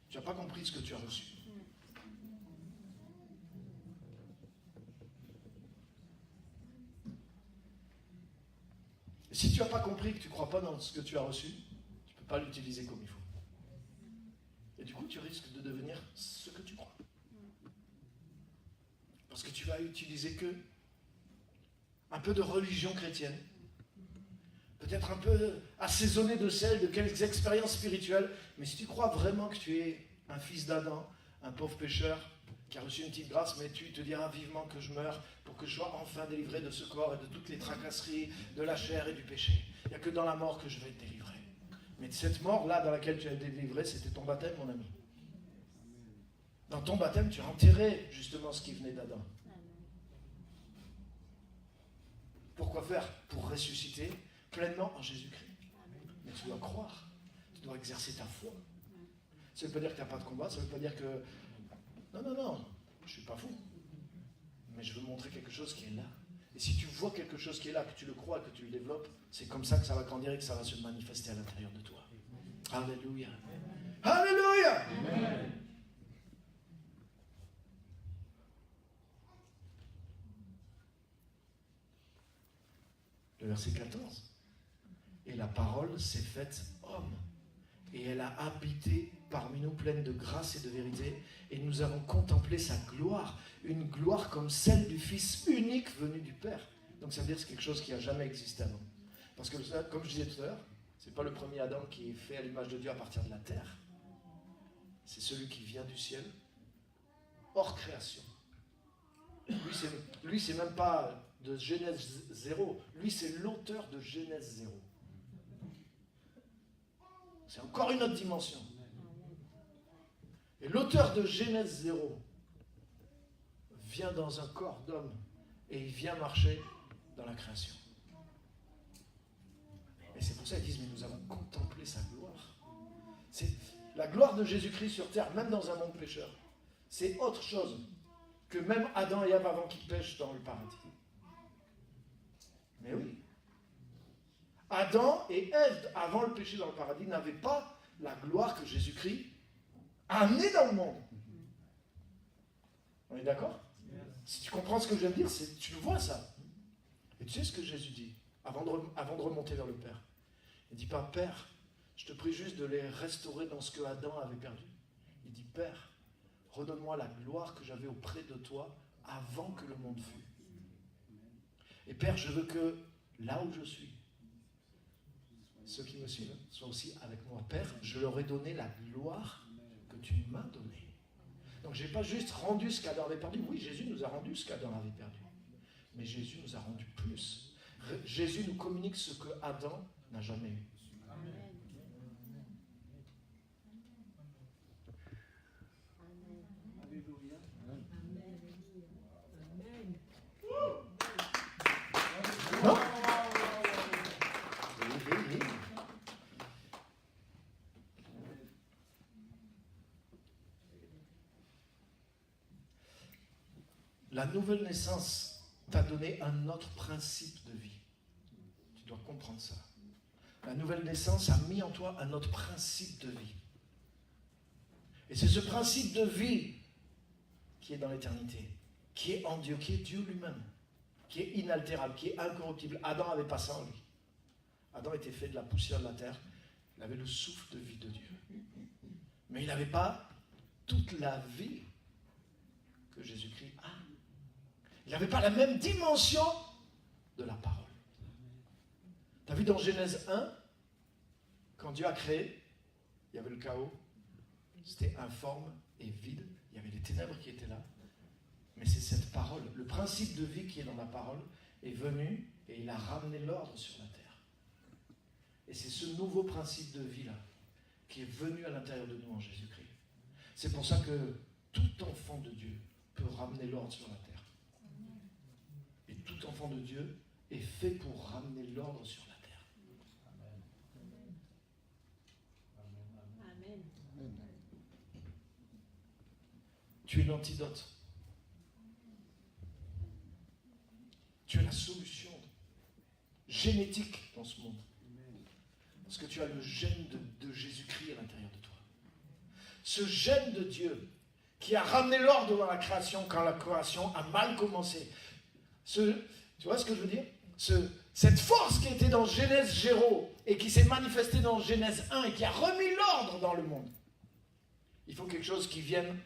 Tu n'as pas compris ce que tu as reçu. Et si tu n'as pas compris, que tu ne crois pas dans ce que tu as reçu, tu ne peux pas l'utiliser comme il faut. Et du coup, tu risques de devenir ce que tu crois. Parce que tu vas utiliser que un peu de religion chrétienne, peut-être un peu assaisonné de sel, de quelques expériences spirituelles, mais si tu crois vraiment que tu es un fils d'Adam, un pauvre pécheur, qui a reçu une petite grâce, mais tu te diras vivement que je meurs pour que je sois enfin délivré de ce corps et de toutes les tracasseries de la chair et du péché. Il n'y a que dans la mort que je vais être délivré. Mais cette mort-là dans laquelle tu as été délivré, c'était ton baptême, mon ami. Dans ton baptême, tu as enterré justement ce qui venait d'Adam. Pourquoi faire? Pour ressusciter pleinement en Jésus-Christ. Mais tu dois croire, tu dois exercer ta foi. Ça ne veut pas dire que tu n'as pas de combat, ça ne veut pas dire que... Non, je ne suis pas fou. Mais je veux montrer quelque chose qui est là. Et si tu vois quelque chose qui est là, que tu le crois, que tu le développes, c'est comme ça que ça va grandir et que ça va se manifester à l'intérieur de toi. Alléluia. Alléluia. Amen. Le verset 14. Et la parole s'est faite homme. Et elle a habité parmi nous pleine de grâce et de vérité. Et nous avons contemplé sa gloire. Une gloire comme celle du Fils unique venu du Père. Donc ça veut dire que c'est quelque chose qui n'a jamais existé avant. Parce que, comme je disais tout à l'heure, ce n'est pas le premier Adam qui est fait à l'image de Dieu à partir de la terre. C'est celui qui vient du ciel, hors création. Lui, c'est même pas de Genèse 0. Lui, c'est l'auteur de Genèse 0. C'est encore une autre dimension. Et l'auteur de Genèse 0 vient dans un corps d'homme et il vient marcher dans la création. Et c'est pour ça qu'ils disent, mais nous avons contemplé sa gloire. C'est la gloire de Jésus-Christ sur terre, même dans un monde pécheur. C'est autre chose que même Adam et Ève avant qu'ils pêchent dans le paradis. Mais oui. Adam et Ève, avant le péché dans le paradis, n'avaient pas la gloire que Jésus-Christ a amenée dans le monde. On est d'accord? Si tu comprends ce que je viens de dire, tu le vois ça. Et tu sais ce que Jésus dit, avant de remonter vers le Père. Il ne dit pas, Père, je te prie juste de les restaurer dans ce que Adam avait perdu. Il dit, Père, redonne-moi la gloire que j'avais auprès de toi avant que le monde fût. Et Père, je veux que là où je suis, ceux qui me suivent soient aussi avec moi. Père, je leur ai donné la gloire que tu m'as donnée. Donc je n'ai pas juste rendu ce qu'Adam avait perdu. Oui, Jésus nous a rendu ce qu'Adam avait perdu. Mais Jésus nous a rendu plus. Jésus nous communique ce que Adam n'a jamais eu. Amen. Non? La nouvelle naissance t'a donné un autre principe de vie. Tu dois comprendre ça. La nouvelle naissance a mis en toi un autre principe de vie. Et c'est ce principe de vie qui est dans l'éternité, qui est en Dieu, qui est Dieu lui-même, qui est inaltérable, qui est incorruptible. Adam n'avait pas ça en lui. Adam était fait de la poussière de la terre. Il avait le souffle de vie de Dieu. Mais il n'avait pas toute la vie que Jésus-Christ a. Il n'avait pas la même dimension de la parole. Tu as vu dans Genèse 1, quand Dieu a créé, il y avait le chaos, c'était informe et vide, il y avait les ténèbres qui étaient là. Mais c'est cette parole, le principe de vie qui est dans la parole, est venu et il a ramené l'ordre sur la terre. Et c'est ce nouveau principe de vie-là qui est venu à l'intérieur de nous en Jésus-Christ. C'est pour ça que tout enfant de Dieu peut ramener l'ordre sur la terre. Et tout enfant de Dieu est fait pour ramener l'ordre sur la terre. Amen. Tu es l'antidote. Tu es la solution génétique dans ce monde. Parce que tu as le gène de Jésus-Christ à l'intérieur de toi. Ce gène de Dieu qui a ramené l'ordre dans la création quand la création a mal commencé. Tu vois ce que je veux dire? Cette force qui était dans Genèse 0 et qui s'est manifestée dans Genèse 1 et qui a remis l'ordre dans le monde. Il faut quelque chose qui vienne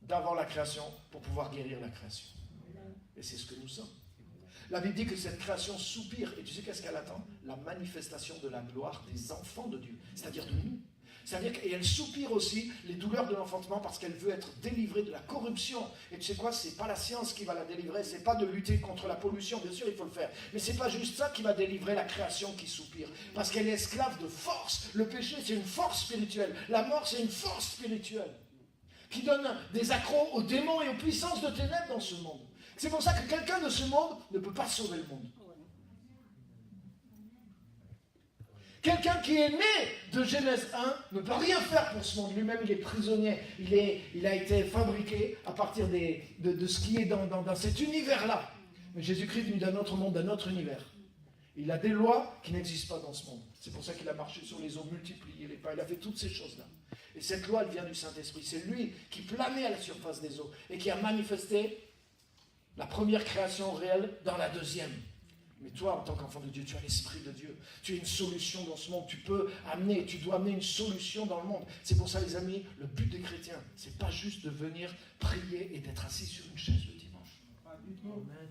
d'avant la création pour pouvoir guérir la création. Et c'est ce que nous sommes. La Bible dit que cette création soupire. Et tu sais qu'est-ce qu'elle attend? La manifestation de la gloire des enfants de Dieu, c'est-à-dire de nous. C'est-à-dire qu'elle soupire aussi les douleurs de l'enfantement parce qu'elle veut être délivrée de la corruption. Et tu sais quoi? C'est pas la science qui va la délivrer, c'est pas de lutter contre la pollution, bien sûr il faut le faire. Mais c'est pas juste ça qui va délivrer la création qui soupire. Parce qu'elle est esclave de force. Le péché c'est une force spirituelle. La mort c'est une force spirituelle. Qui donne des accros aux démons et aux puissances de ténèbres dans ce monde. C'est pour ça que quelqu'un de ce monde ne peut pas sauver le monde. Quelqu'un qui est né de Genèse 1 ne peut rien faire pour ce monde. Lui-même, il est prisonnier. Il a été fabriqué à partir de ce qui est dans cet univers-là. Mais Jésus-Christ est venu d'un autre monde, d'un autre univers. Il a des lois qui n'existent pas dans ce monde. C'est pour ça qu'il a marché sur les eaux, multiplié les pains. Il a fait toutes ces choses-là. Et cette loi, elle vient du Saint-Esprit. C'est lui qui planait à la surface des eaux et qui a manifesté la première création réelle dans la deuxième. Mais toi, en tant qu'enfant de Dieu, tu as l'Esprit de Dieu. Tu es une solution dans ce monde. Tu dois amener une solution dans le monde. C'est pour ça, les amis, le but des chrétiens, c'est pas juste de venir prier et d'être assis sur une chaise le dimanche. Amen.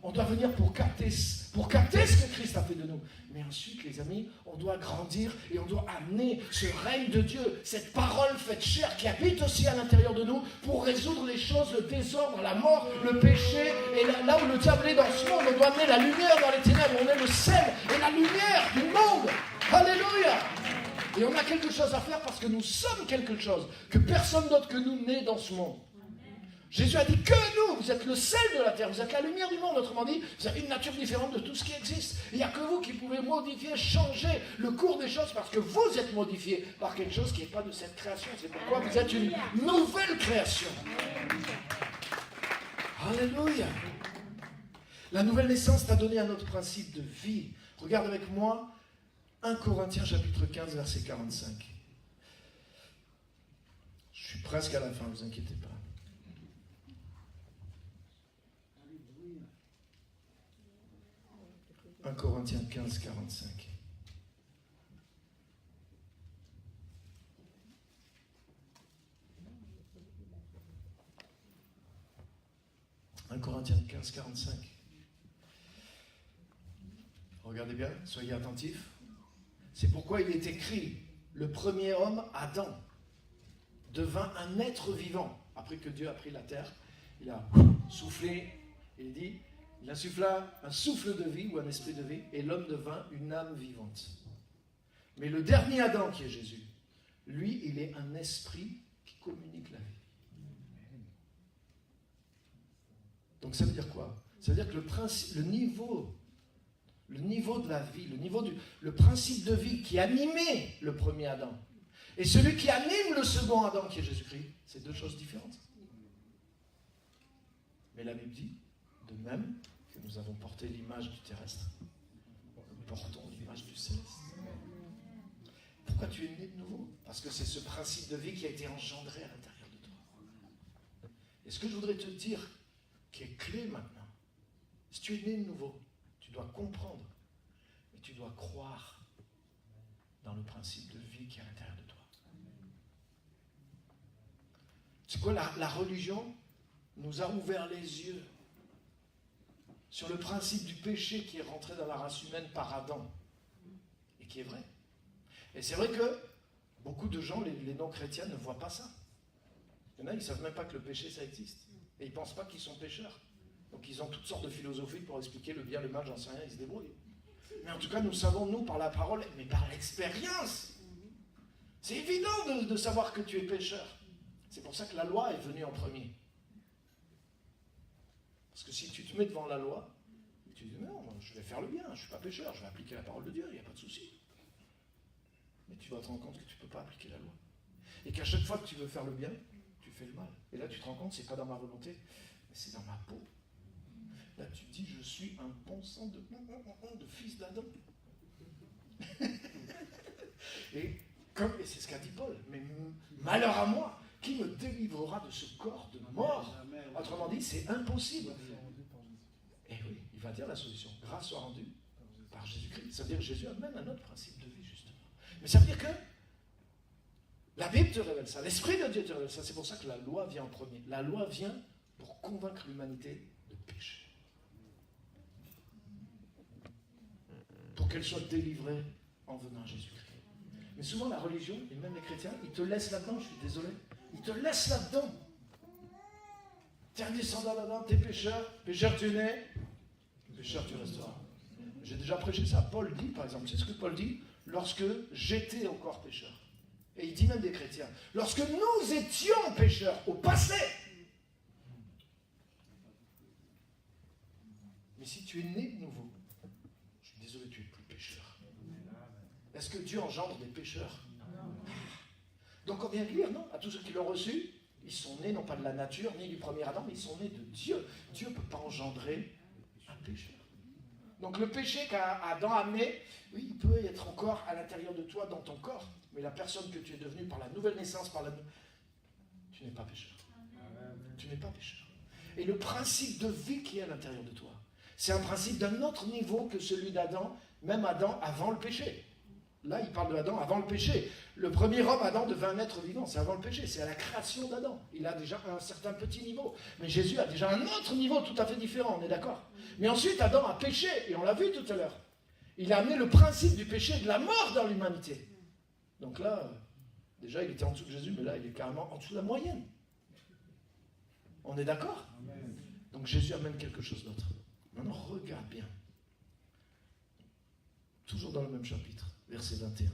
On doit venir pour capter ce que Christ a fait de nous. Mais ensuite, les amis, on doit grandir et on doit amener ce règne de Dieu, cette parole faite chair qui habite aussi à l'intérieur de nous pour résoudre les choses, le désordre, la mort, le péché. Et là où le diable est dans ce monde, on doit amener la lumière dans les ténèbres. On est le sel et la lumière du monde. Alléluia! Et on a quelque chose à faire parce que nous sommes quelque chose que personne d'autre que nous n'est dans ce monde. Jésus a dit que nous, vous êtes le sel de la terre, vous êtes la lumière du monde. Autrement dit, vous avez une nature différente de tout ce qui existe. Il n'y a que vous qui pouvez modifier, changer le cours des choses parce que vous êtes modifié par quelque chose qui n'est pas de cette création. C'est pourquoi vous êtes une nouvelle création. Alléluia. La nouvelle naissance t'a donné un autre principe de vie. Regarde avec moi 1 Corinthiens chapitre 15 verset 45. Je suis presque à la fin, ne vous inquiétez pas. 1 Corinthiens 15, 45. « 1 Corinthiens 15, 45. Regardez bien, soyez attentifs. C'est pourquoi il est écrit, le premier homme, Adam, devint un être vivant. Après que Dieu a pris la terre, il a soufflé, et il dit, il insuffla un souffle de vie ou un esprit de vie, et l'homme devint une âme vivante. Mais le dernier Adam, qui est Jésus, lui, il est un esprit qui communique la vie. Donc ça veut dire quoi? Ça veut dire que le niveau de la vie, le principe de vie qui animait le premier Adam, et celui qui anime le second Adam, qui est Jésus-Christ, c'est deux choses différentes. Mais la Bible dit, de même que nous avons porté l'image du terrestre, nous portons l'image du céleste. Pourquoi tu es né de nouveau? Parce que c'est ce principe de vie qui a été engendré à l'intérieur de toi. Et ce que je voudrais te dire, qui est clé maintenant, si tu es né de nouveau, tu dois comprendre, mais tu dois croire dans le principe de vie qui est à l'intérieur de toi. C'est quoi la religion nous a ouvert les yeux sur le principe du péché qui est rentré dans la race humaine par Adam, et qui est vrai. Et c'est vrai que beaucoup de gens, les non-chrétiens, ne voient pas ça. Il y en a, ils ne savent même pas que le péché, ça existe. Et ils ne pensent pas qu'ils sont pécheurs. Donc ils ont toutes sortes de philosophies pour expliquer le bien, le mal, j'en sais rien, ils se débrouillent. Mais en tout cas, nous savons, nous, par la parole, mais par l'expérience. C'est évident de savoir que tu es pécheur. C'est pour ça que la loi est venue en premier. Parce que si tu te mets devant la loi, tu dis non, je vais faire le bien, je ne suis pas pécheur, je vais appliquer la parole de Dieu, il n'y a pas de souci. Mais tu vas te rendre compte que tu ne peux pas appliquer la loi. Et qu'à chaque fois que tu veux faire le bien, tu fais le mal. Et là, tu te rends compte, ce n'est pas dans ma volonté, mais c'est dans ma peau. Là, tu te dis, je suis un bon sang de fils d'Adam. et c'est ce qu'a dit Paul, mais malheur à moi, qui me délivrera de ce corps de mort? Autrement dit, c'est impossible. Et oui, il va dire la solution. Grâce soit rendue par Jésus-Christ. Ça veut dire que Jésus amène un autre principe de vie, justement. Mais ça veut dire que la Bible te révèle ça, l'Esprit de Dieu te révèle ça. C'est pour ça que la loi vient en premier. La loi vient pour convaincre l'humanité de péché. Pour qu'elle soit délivrée en venant à Jésus-Christ. Mais souvent la religion, et même les chrétiens, ils te laissent là-dedans, je suis désolé, ils te laissent là-dedans. T'es un descendant d'Adam, t'es pécheur, pécheur tu es né, pécheur tu resteras. J'ai déjà prêché ça. Paul dit, par exemple, c'est ce que Paul dit, lorsque j'étais encore pécheur. Et il dit même des chrétiens, lorsque nous étions pécheurs, au passé. Mais si tu es né de nouveau, je suis désolé, tu es plus pécheur. Est-ce que Dieu engendre des pécheurs? Donc on vient de lire, non? À tous ceux qui l'ont reçu, ils sont nés non pas de la nature, ni du premier Adam, mais ils sont nés de Dieu. Dieu ne peut pas engendrer un pécheur. Donc le péché qu'Adam a amené, oui, il peut être encore à l'intérieur de toi, dans ton corps. Mais la personne que tu es devenue par la nouvelle naissance, tu n'es pas pécheur. Tu n'es pas pécheur. Et le principe de vie qui est à l'intérieur de toi, c'est un principe d'un autre niveau que celui d'Adam, même Adam avant le péché. Là, il parle de Adam avant le péché. Le premier homme, Adam, devint un être vivant. C'est avant le péché. C'est à la création d'Adam. Il a déjà un certain petit niveau. Mais Jésus a déjà un autre niveau tout à fait différent. On est d'accord? Mais ensuite, Adam a péché. Et on l'a vu tout à l'heure. Il a amené le principe du péché et de la mort dans l'humanité. Donc là, déjà, il était en dessous de Jésus. Mais là, il est carrément en dessous de la moyenne. On est d'accord? Donc Jésus amène quelque chose d'autre. Maintenant, regarde bien. Toujours dans le même chapitre. Verset 21.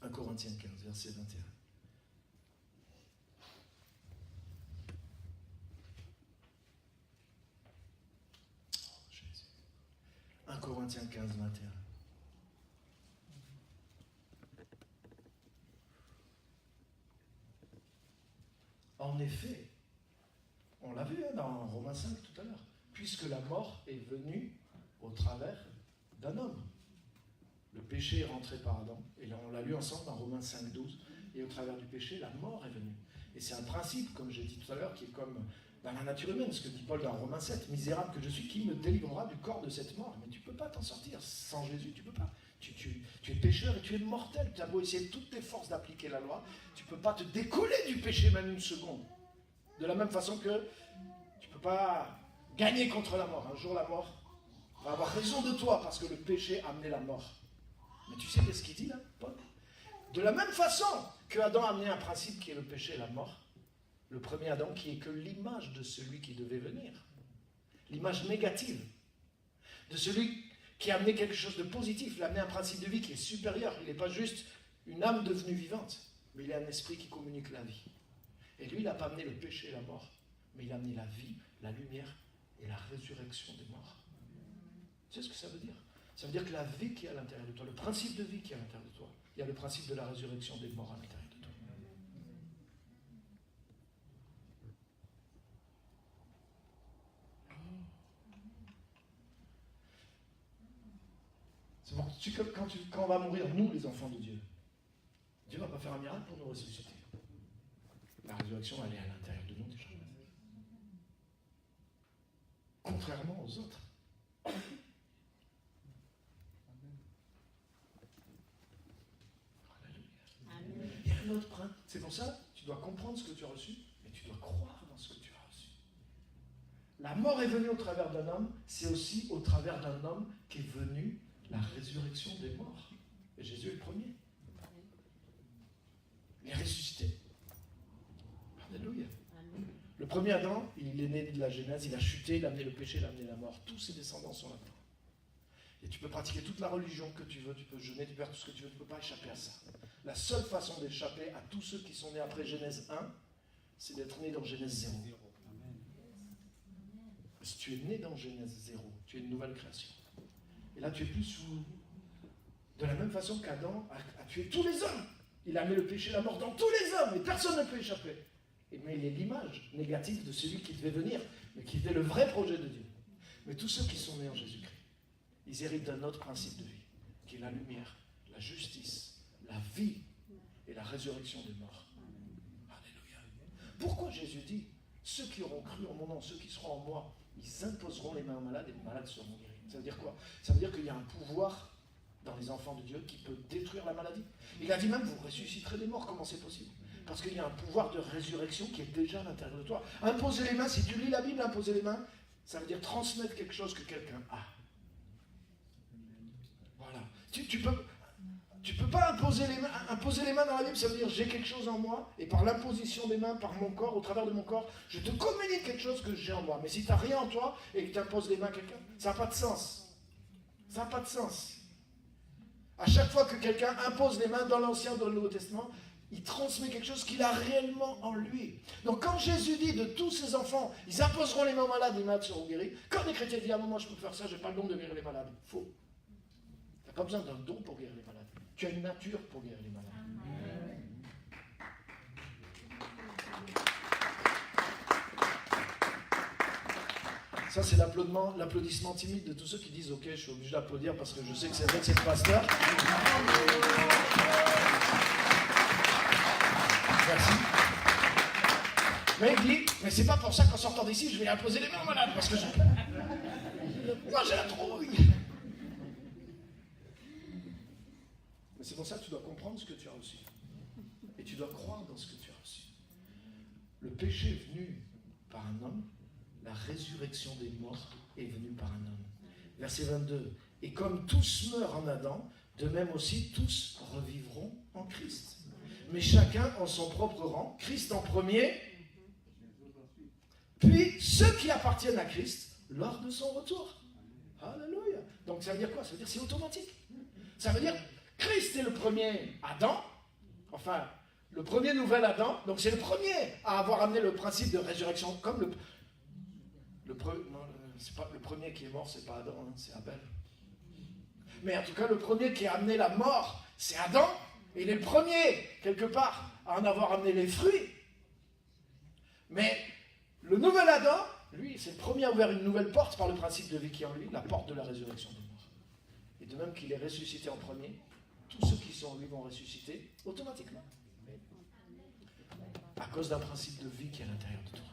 1 Corinthiens 15, verset 21. Oh, Jésus. 1 Corinthiens 15, 21. En effet, on l'a vu dans Romains 5 tout à l'heure, puisque la mort est venue au travers d'un homme. Le péché est rentré par Adam, et là on l'a lu ensemble dans Romains 5, 12, et au travers du péché, la mort est venue. Et c'est un principe, comme j'ai dit tout à l'heure, qui est comme dans la nature humaine, ce que dit Paul dans Romains 7, misérable que je suis, qui me délivrera du corps de cette mort? Mais tu ne peux pas t'en sortir sans Jésus, tu ne peux pas. Tu es pécheur et tu es mortel, tu as beau essayer de toutes tes forces d'appliquer la loi, tu ne peux pas te décoller du péché même une seconde. De la même façon que tu ne peux pas gagner contre la mort. Un jour la mort va avoir raison de toi parce que le péché a amené la mort. Mais tu sais qu'est-ce qu'il dit là, Paul? De la même façon que Adam a amené un principe qui est le péché et la mort, le premier Adam qui est que l'image de celui qui devait venir, l'image négative de celui qui a amené quelque chose de positif, il a amené un principe de vie qui est supérieur. Il n'est pas juste une âme devenue vivante, mais il est un esprit qui communique la vie. Et lui, il n'a pas amené le péché et la mort, mais il a amené la vie, la lumière et la résurrection des morts. Tu sais ce que ça veut dire? Ça veut dire que la vie qui est à l'intérieur de toi, le principe de vie qui est à l'intérieur de toi, il y a le principe de la résurrection des morts à l'intérieur de toi. Quand on va mourir, nous, les enfants de Dieu, Dieu ne va pas faire un miracle pour nous ressusciter. La résurrection, elle est à l'intérieur de nous déjà. Contrairement aux autres. Il y a un autre point. C'est pour ça, tu dois comprendre ce que tu as reçu, mais tu dois croire dans ce que tu as reçu. La mort est venue au travers d'un homme, c'est aussi au travers d'un homme qu'est venue la résurrection des morts. Et Jésus est le premier. Il est ressuscité. Alléluia. Le premier Adam, il est né de la Genèse, il a chuté, il a amené le péché, il a amené la mort. Tous ses descendants sont là-dedans. Et tu peux pratiquer toute la religion que tu veux, tu peux jeûner, tu peux faire tout ce que tu veux, tu ne peux pas échapper à ça. La seule façon d'échapper à tous ceux qui sont nés après Genèse 1, c'est d'être né dans Genèse 0. Si tu es né dans Genèse 0, tu es une nouvelle création. Et là, tu es plus sous... De la même façon qu'Adam a tué tous les hommes. Il a mis le péché et la mort dans tous les hommes, et personne ne peut échapper. Mais il est l'image négative de celui qui devait venir, mais qui était le vrai projet de Dieu. Mais tous ceux qui sont nés en Jésus-Christ, ils héritent d'un autre principe de vie, qui est la lumière, la justice, la vie et la résurrection des morts. Alléluia. Pourquoi Jésus dit, ceux qui auront cru en mon nom, ceux qui seront en moi, ils imposeront les mains aux malades et les malades seront guéris. Ça veut dire quoi? Ça veut dire qu'il y a un pouvoir dans les enfants de Dieu qui peut détruire la maladie. Il a dit même, vous ressusciterez des morts. Comment c'est possible? Parce qu'il y a un pouvoir de résurrection qui est déjà à l'intérieur de toi. Imposer les mains, si tu lis la Bible, imposer les mains, ça veut dire transmettre quelque chose que quelqu'un a. Voilà. Tu peux pas imposer les mains. Imposer les mains dans la Bible, ça veut dire j'ai quelque chose en moi, et par l'imposition des mains, par mon corps, au travers de mon corps, je te communique quelque chose que j'ai en moi. Mais si tu n'as rien en toi et que tu imposes les mains à quelqu'un, ça n'a pas de sens. Ça n'a pas de sens. À chaque fois que quelqu'un impose les mains dans l'Ancien ou dans le Nouveau Testament, il transmet quelque chose qu'il a réellement en lui. Donc quand Jésus dit de tous ses enfants, ils imposeront les mains aux malades, les malades seront guéris, quand des chrétiens disent ah moi je peux faire ça, je n'ai pas le don de guérir les malades. Faux. Tu n'as pas besoin d'un don pour guérir les malades. Tu as une nature pour guérir les malades. Ça, c'est l'applaudissement timide de tous ceux qui disent « Ok, je suis obligé d'applaudir parce que je sais que c'est vrai que c'est le pasteur. » Merci. Mais il dit « Mais c'est pas pour ça qu'en sortant d'ici, je vais imposer les mains aux malades parce que moi, j'ai la trouille. » Mais c'est pour ça que tu dois comprendre ce que tu as reçu. Et tu dois croire dans ce que tu as reçu. Le péché est venu par un homme. La résurrection des morts est venue par un homme. Verset 22. Et comme tous meurent en Adam, de même aussi tous revivront en Christ. Mais chacun en son propre rang. Christ en premier, puis ceux qui appartiennent à Christ lors de son retour. Alléluia. Donc ça veut dire quoi? Ça veut dire que c'est automatique. Ça veut dire Christ est le premier Adam, enfin le premier nouvel Adam, donc c'est le premier à avoir amené le principe de résurrection, comme c'est pas le premier qui est mort, c'est pas Adam, hein, c'est Abel. Mais en tout cas, le premier qui a amené la mort, c'est Adam. Et il est le premier, quelque part, à en avoir amené les fruits. Mais le nouvel Adam, lui, c'est le premier à ouvrir une nouvelle porte par le principe de vie qui est en lui, la porte de la résurrection des morts. Et de même qu'il est ressuscité en premier, tous ceux qui sont en lui vont ressusciter automatiquement. À cause d'un principe de vie qui est à l'intérieur de toi.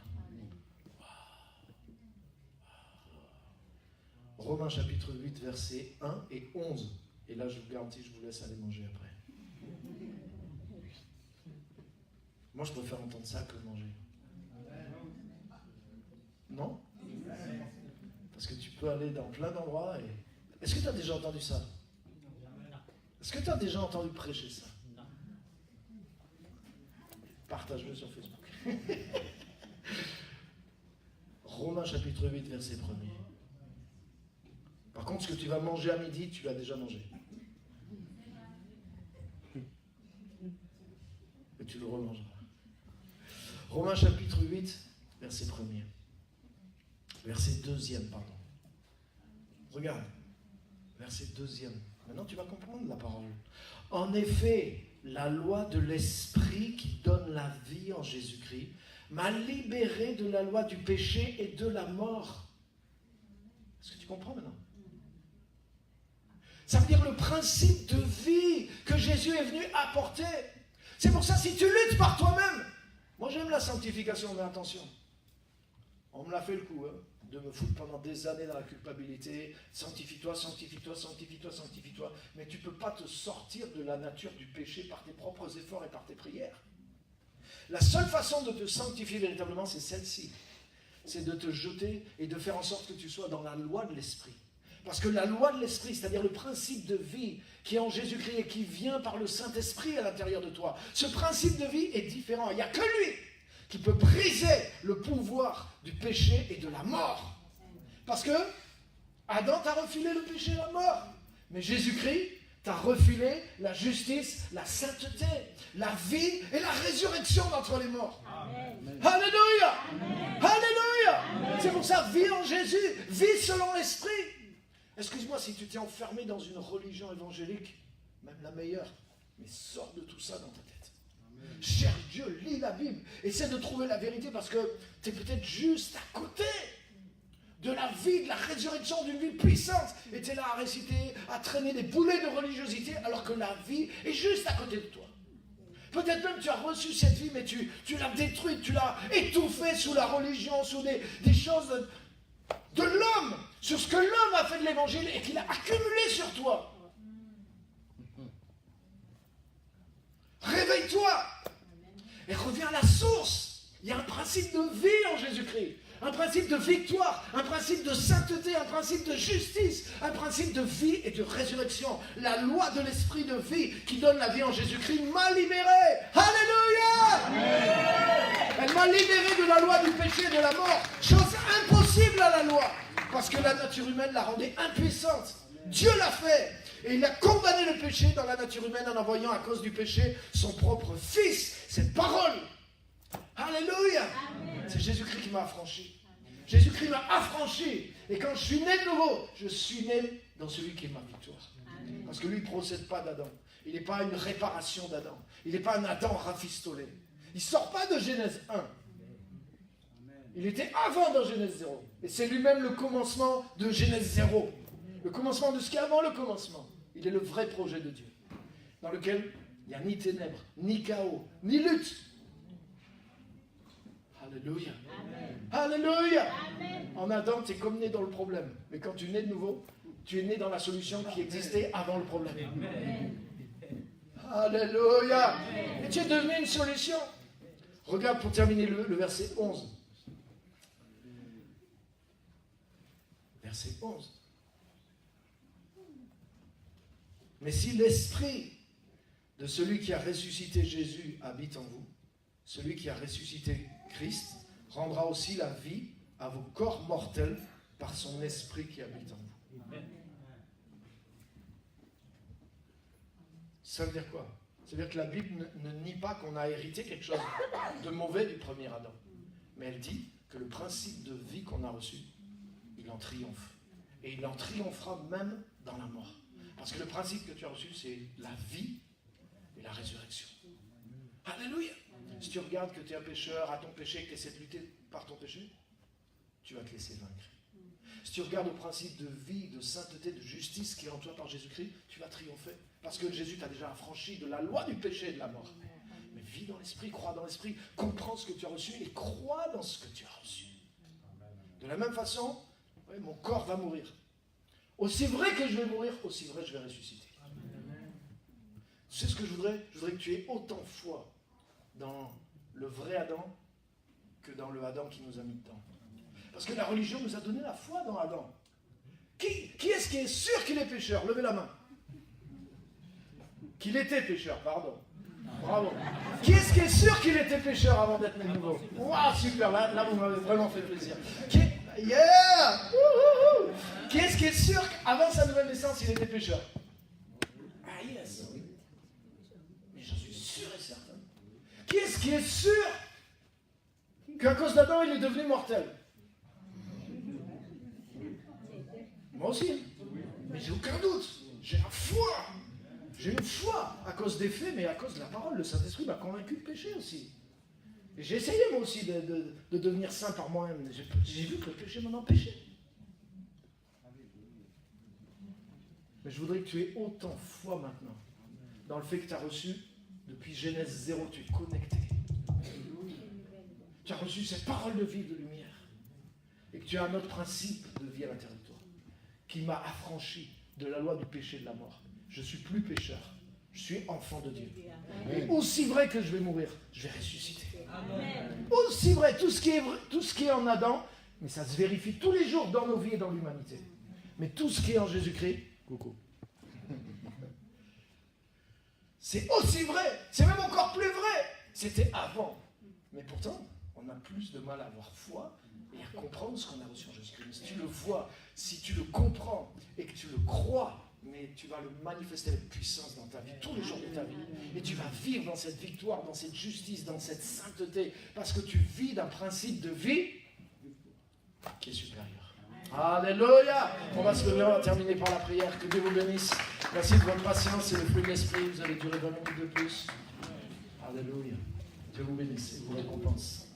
Romains chapitre 8, versets 1 et 11. Et là, je vous garantis, je vous laisse aller manger après. Moi, je préfère entendre ça que manger. Non? Parce que tu peux aller dans plein d'endroits et... Est-ce que tu as déjà entendu ça? Est-ce que tu as déjà entendu prêcher ça? Partage-le sur Facebook. Romains chapitre 8, verset 1er. Par contre, ce que tu vas manger à midi, tu l'as déjà mangé. Et tu le remangeras. Romains chapitre 8, verset 1er. Verset 2e, pardon. Regarde. Verset 2e. Maintenant, tu vas comprendre la parole. En effet, la loi de l'Esprit qui donne la vie en Jésus-Christ m'a libéré de la loi du péché et de la mort. Est-ce que tu comprends maintenant? Ça veut dire le principe de vie que Jésus est venu apporter. C'est pour ça, si tu luttes par toi-même, moi j'aime la sanctification, mais attention, on me l'a fait le coup, hein, de me foutre pendant des années dans la culpabilité, sanctifie-toi, sanctifie-toi, sanctifie-toi, sanctifie-toi, mais tu ne peux pas te sortir de la nature du péché par tes propres efforts et par tes prières. La seule façon de te sanctifier véritablement, c'est celle-ci. C'est de te jeter et de faire en sorte que tu sois dans la loi de l'Esprit. Parce que la loi de l'Esprit, c'est-à-dire le principe de vie qui est en Jésus-Christ et qui vient par le Saint-Esprit à l'intérieur de toi, ce principe de vie est différent. Il n'y a que lui qui peut briser le pouvoir du péché et de la mort. Parce que Adam t'a refilé le péché et la mort. Mais Jésus-Christ t'a refilé la justice, la sainteté, la vie et la résurrection d'entre les morts. Amen. Alléluia. Amen. Alléluia. Amen. C'est pour ça, vis en Jésus, vis selon l'Esprit. Excuse-moi si tu t'es enfermé dans une religion évangélique, même la meilleure, mais sors de tout ça dans ta tête. Amen. Cherche Dieu, lis la Bible, essaie de trouver la vérité parce que tu es peut-être juste à côté de la vie, de la résurrection d'une vie puissante. Et tu es là à réciter, à traîner des boulets de religiosité alors que la vie est juste à côté de toi. Peut-être même tu as reçu cette vie, mais tu l'as détruite, tu l'as étouffée sous la religion, sous des choses de l'homme, sur ce que l'homme a fait de l'évangile et qu'il a accumulé sur toi. Réveille-toi et reviens à la source. Il y a un principe de vie en Jésus-Christ. Un principe de victoire, un principe de sainteté, un principe de justice, un principe de vie et de résurrection. La loi de l'esprit de vie qui donne la vie en Jésus-Christ m'a libéré. Alléluia! Amen. Elle m'a libéré de la loi du péché et de la mort. Chose impossible à la loi. Parce que la nature humaine la rendait impuissante. Dieu l'a fait. Et il a condamné le péché dans la nature humaine en envoyant à cause du péché son propre Fils. Cette parole. Alléluia. Amen. C'est Jésus-Christ qui m'a affranchi. Jésus-Christ m'a affranchi. Et quand je suis né de nouveau, je suis né dans celui qui est ma victoire. Amen. Parce que lui, il ne procède pas d'Adam. Il n'est pas une réparation d'Adam. Il n'est pas un Adam rafistolé. Il ne sort pas de Genèse 1. Il était avant dans Genèse 0. Et c'est lui-même le commencement de Genèse 0. Le commencement de ce qui est avant le commencement. Il est le vrai projet de Dieu. Dans lequel il n'y a ni ténèbres, ni chaos, ni lutte. Alléluia. Amen. Alléluia. Amen. En Adam, tu es comme né dans le problème. Mais quand tu nais de nouveau, tu es né dans la solution qui existait avant le problème. Amen. Alléluia. Amen. Et tu es devenu une solution. Regarde pour terminer le verset 11. Verset 11. Mais si l'esprit de celui qui a ressuscité Jésus habite en vous, celui qui a ressuscité Christ rendra aussi la vie à vos corps mortels par son esprit qui habite en vous. Amen. Ça veut dire quoi? Ça veut dire que la Bible ne nie pas qu'on a hérité quelque chose de mauvais du premier Adam. Mais elle dit que le principe de vie qu'on a reçu, il en triomphe. Et il en triomphera même dans la mort. Parce que le principe que tu as reçu, c'est la vie et la résurrection. Alléluia. Si tu regardes que tu es un pécheur, à ton péché, que tu essaies de lutter par ton péché, tu vas te laisser vaincre. Si tu regardes au principe de vie, de sainteté, de justice qui est en toi par Jésus-Christ, tu vas triompher. Parce que Jésus t'a déjà affranchi de la loi du péché et de la mort. Mais vis dans l'esprit, crois dans l'esprit, comprends ce que tu as reçu et crois dans ce que tu as reçu. De la même façon, mon corps va mourir. Aussi vrai que je vais mourir, aussi vrai je vais ressusciter. Tu sais ce que je voudrais? Je voudrais que tu aies autant foi dans le vrai Adam que dans le Adam qui nous a mis dedans. Parce que la religion nous a donné la foi dans Adam. Qui est-ce qui est sûr qu'il est pécheur? Levez la main. Qu'il était pécheur, pardon. Bravo. Qui est-ce qui est sûr qu'il était pécheur avant d'être né de nouveau? Waouh, super, là vous m'avez vraiment fait plaisir. Yeah! Qui est-ce qui est sûr qu'avant sa nouvelle naissance, il était pécheur? Ah yes! Mais j'en suis sûr et certain. Qui est-ce qui est sûr qu'à cause d'Adam, il est devenu mortel? Moi aussi. Mais j'ai aucun doute. J'ai la foi. J'ai une foi à cause des faits, mais à cause de la parole. Le Saint-Esprit m'a convaincu de pécher aussi. Et j'ai essayé moi aussi de devenir saint par moi-même. J'ai vu que le péché m'en empêchait. Mais je voudrais que tu aies autant foi maintenant dans le fait que tu as reçu, depuis Genèse 0, tu es connecté. Tu as reçu cette parole de vie, de lumière. Et que tu as un autre principe de vie à l'intérieur de toi, qui m'a affranchi de la loi du péché et de la mort. Je ne suis plus pécheur, je suis enfant de Dieu. Et aussi vrai que je vais mourir, je vais ressusciter. Amen. Aussi vrai, tout ce qui est en Adam, mais ça se vérifie tous les jours dans nos vies et dans l'humanité. Mais tout ce qui est en Jésus-Christ, coucou. C'est aussi vrai, c'est même encore plus vrai. C'était avant. Mais pourtant, on a plus de mal à avoir foi et à comprendre ce qu'on a reçu en Jésus-Christ. Mais si tu le vois, si tu le comprends et que tu le crois, mais tu vas le manifester avec puissance dans ta vie, tous les jours de ta vie. Et tu vas vivre dans cette victoire, dans cette justice, dans cette sainteté, parce que tu vis d'un principe de vie qui est supérieur. Alléluia. On va se lever, on va terminer par la prière. Que Dieu vous bénisse. Merci de votre patience et le fruit de l'esprit. Vous allez durer 20 minutes de plus. Alléluia. Dieu vous bénisse et vous récompense.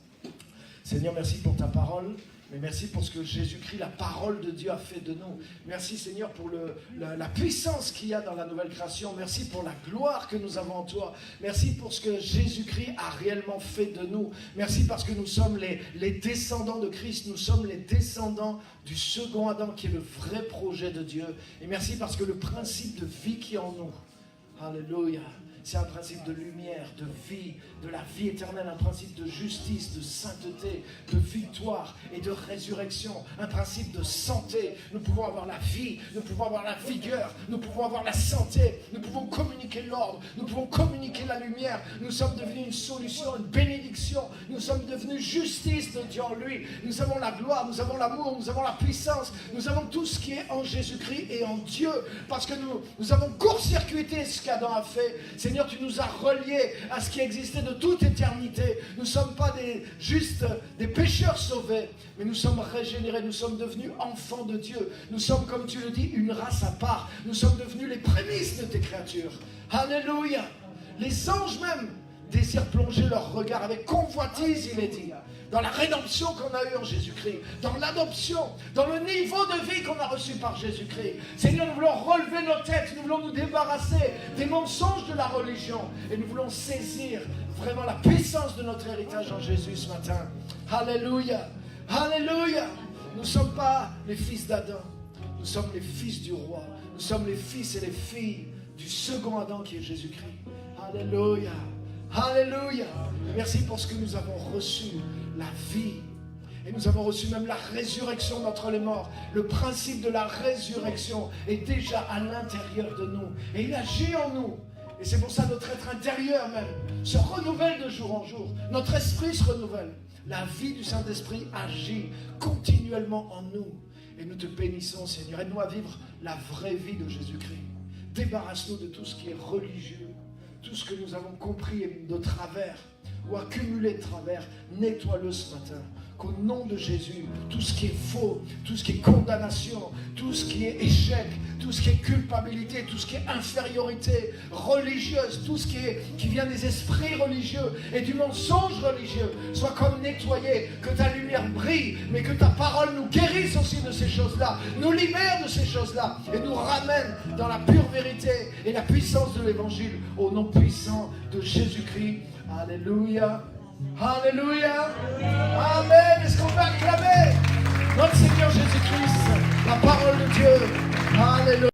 Seigneur, merci pour ta parole. Mais merci pour ce que Jésus-Christ, la parole de Dieu, a fait de nous. Merci Seigneur pour la puissance qu'il y a dans la nouvelle création. Merci pour la gloire que nous avons en toi. Merci pour ce que Jésus-Christ a réellement fait de nous. Merci parce que nous sommes les descendants de Christ. Nous sommes les descendants du second Adam qui est le vrai projet de Dieu. Et merci parce que le principe de vie qui est en nous, alléluia, c'est un principe de lumière, de vie, de la vie éternelle, un principe de justice, de sainteté, de victoire et de résurrection, un principe de santé. Nous pouvons avoir la vie, nous pouvons avoir la vigueur, nous pouvons avoir la santé, nous pouvons communiquer l'ordre, nous pouvons communiquer la lumière. Nous sommes devenus une solution, une bénédiction, nous sommes devenus justice de Dieu en lui. Nous avons la gloire, nous avons l'amour, nous avons la puissance, nous avons tout ce qui est en Jésus-Christ et en Dieu, parce que nous avons court-circuité ce qu'Adam a fait. Seigneur, tu nous as reliés à ce qui existait de toute éternité. Nous ne sommes pas juste des pécheurs sauvés, mais nous sommes régénérés, nous sommes devenus enfants de Dieu. Nous sommes, comme tu le dis, une race à part. Nous sommes devenus les prémices de tes créatures. Alléluia. Les anges même désirent plonger leur regard avec convoitise, il est dit, dans la rédemption qu'on a eue en Jésus-Christ, dans l'adoption, dans le niveau de vie qu'on a reçu par Jésus-Christ. Seigneur, nous voulons relever nos têtes, nous voulons nous débarrasser des mensonges de la religion et nous voulons saisir vraiment la puissance de notre héritage en Jésus ce matin. Alléluia, alléluia. Nous ne sommes pas les fils d'Adam, nous sommes les fils du roi, nous sommes les fils et les filles du second Adam qui est Jésus-Christ. Alléluia, alléluia. Merci pour ce que nous avons reçu. La vie. Et nous avons reçu même la résurrection d'entre les morts. Le principe de la résurrection est déjà à l'intérieur de nous. Et il agit en nous. Et c'est pour ça que notre être intérieur même se renouvelle de jour en jour. Notre esprit se renouvelle. La vie du Saint-Esprit agit continuellement en nous. Et nous te bénissons, Seigneur. Aide-nous à vivre la vraie vie de Jésus-Christ. Débarrasse-nous de tout ce qui est religieux, tout ce que nous avons compris de travers ou accumulé de travers. Nettoie-le ce matin. Qu'au nom de Jésus, tout ce qui est faux, tout ce qui est condamnation, tout ce qui est échec, tout ce qui est culpabilité, tout ce qui est infériorité religieuse, tout ce qui vient des esprits religieux et du mensonge religieux, soit comme nettoyé, que ta lumière brille, mais que ta parole nous guérisse aussi de ces choses-là, nous libère de ces choses-là et nous ramène dans la pure vérité et la puissance de l'évangile au nom puissant de Jésus-Christ. Alléluia. Alléluia. Amen. Est-ce qu'on peut acclamer notre Seigneur Jésus-Christ, la parole de Dieu?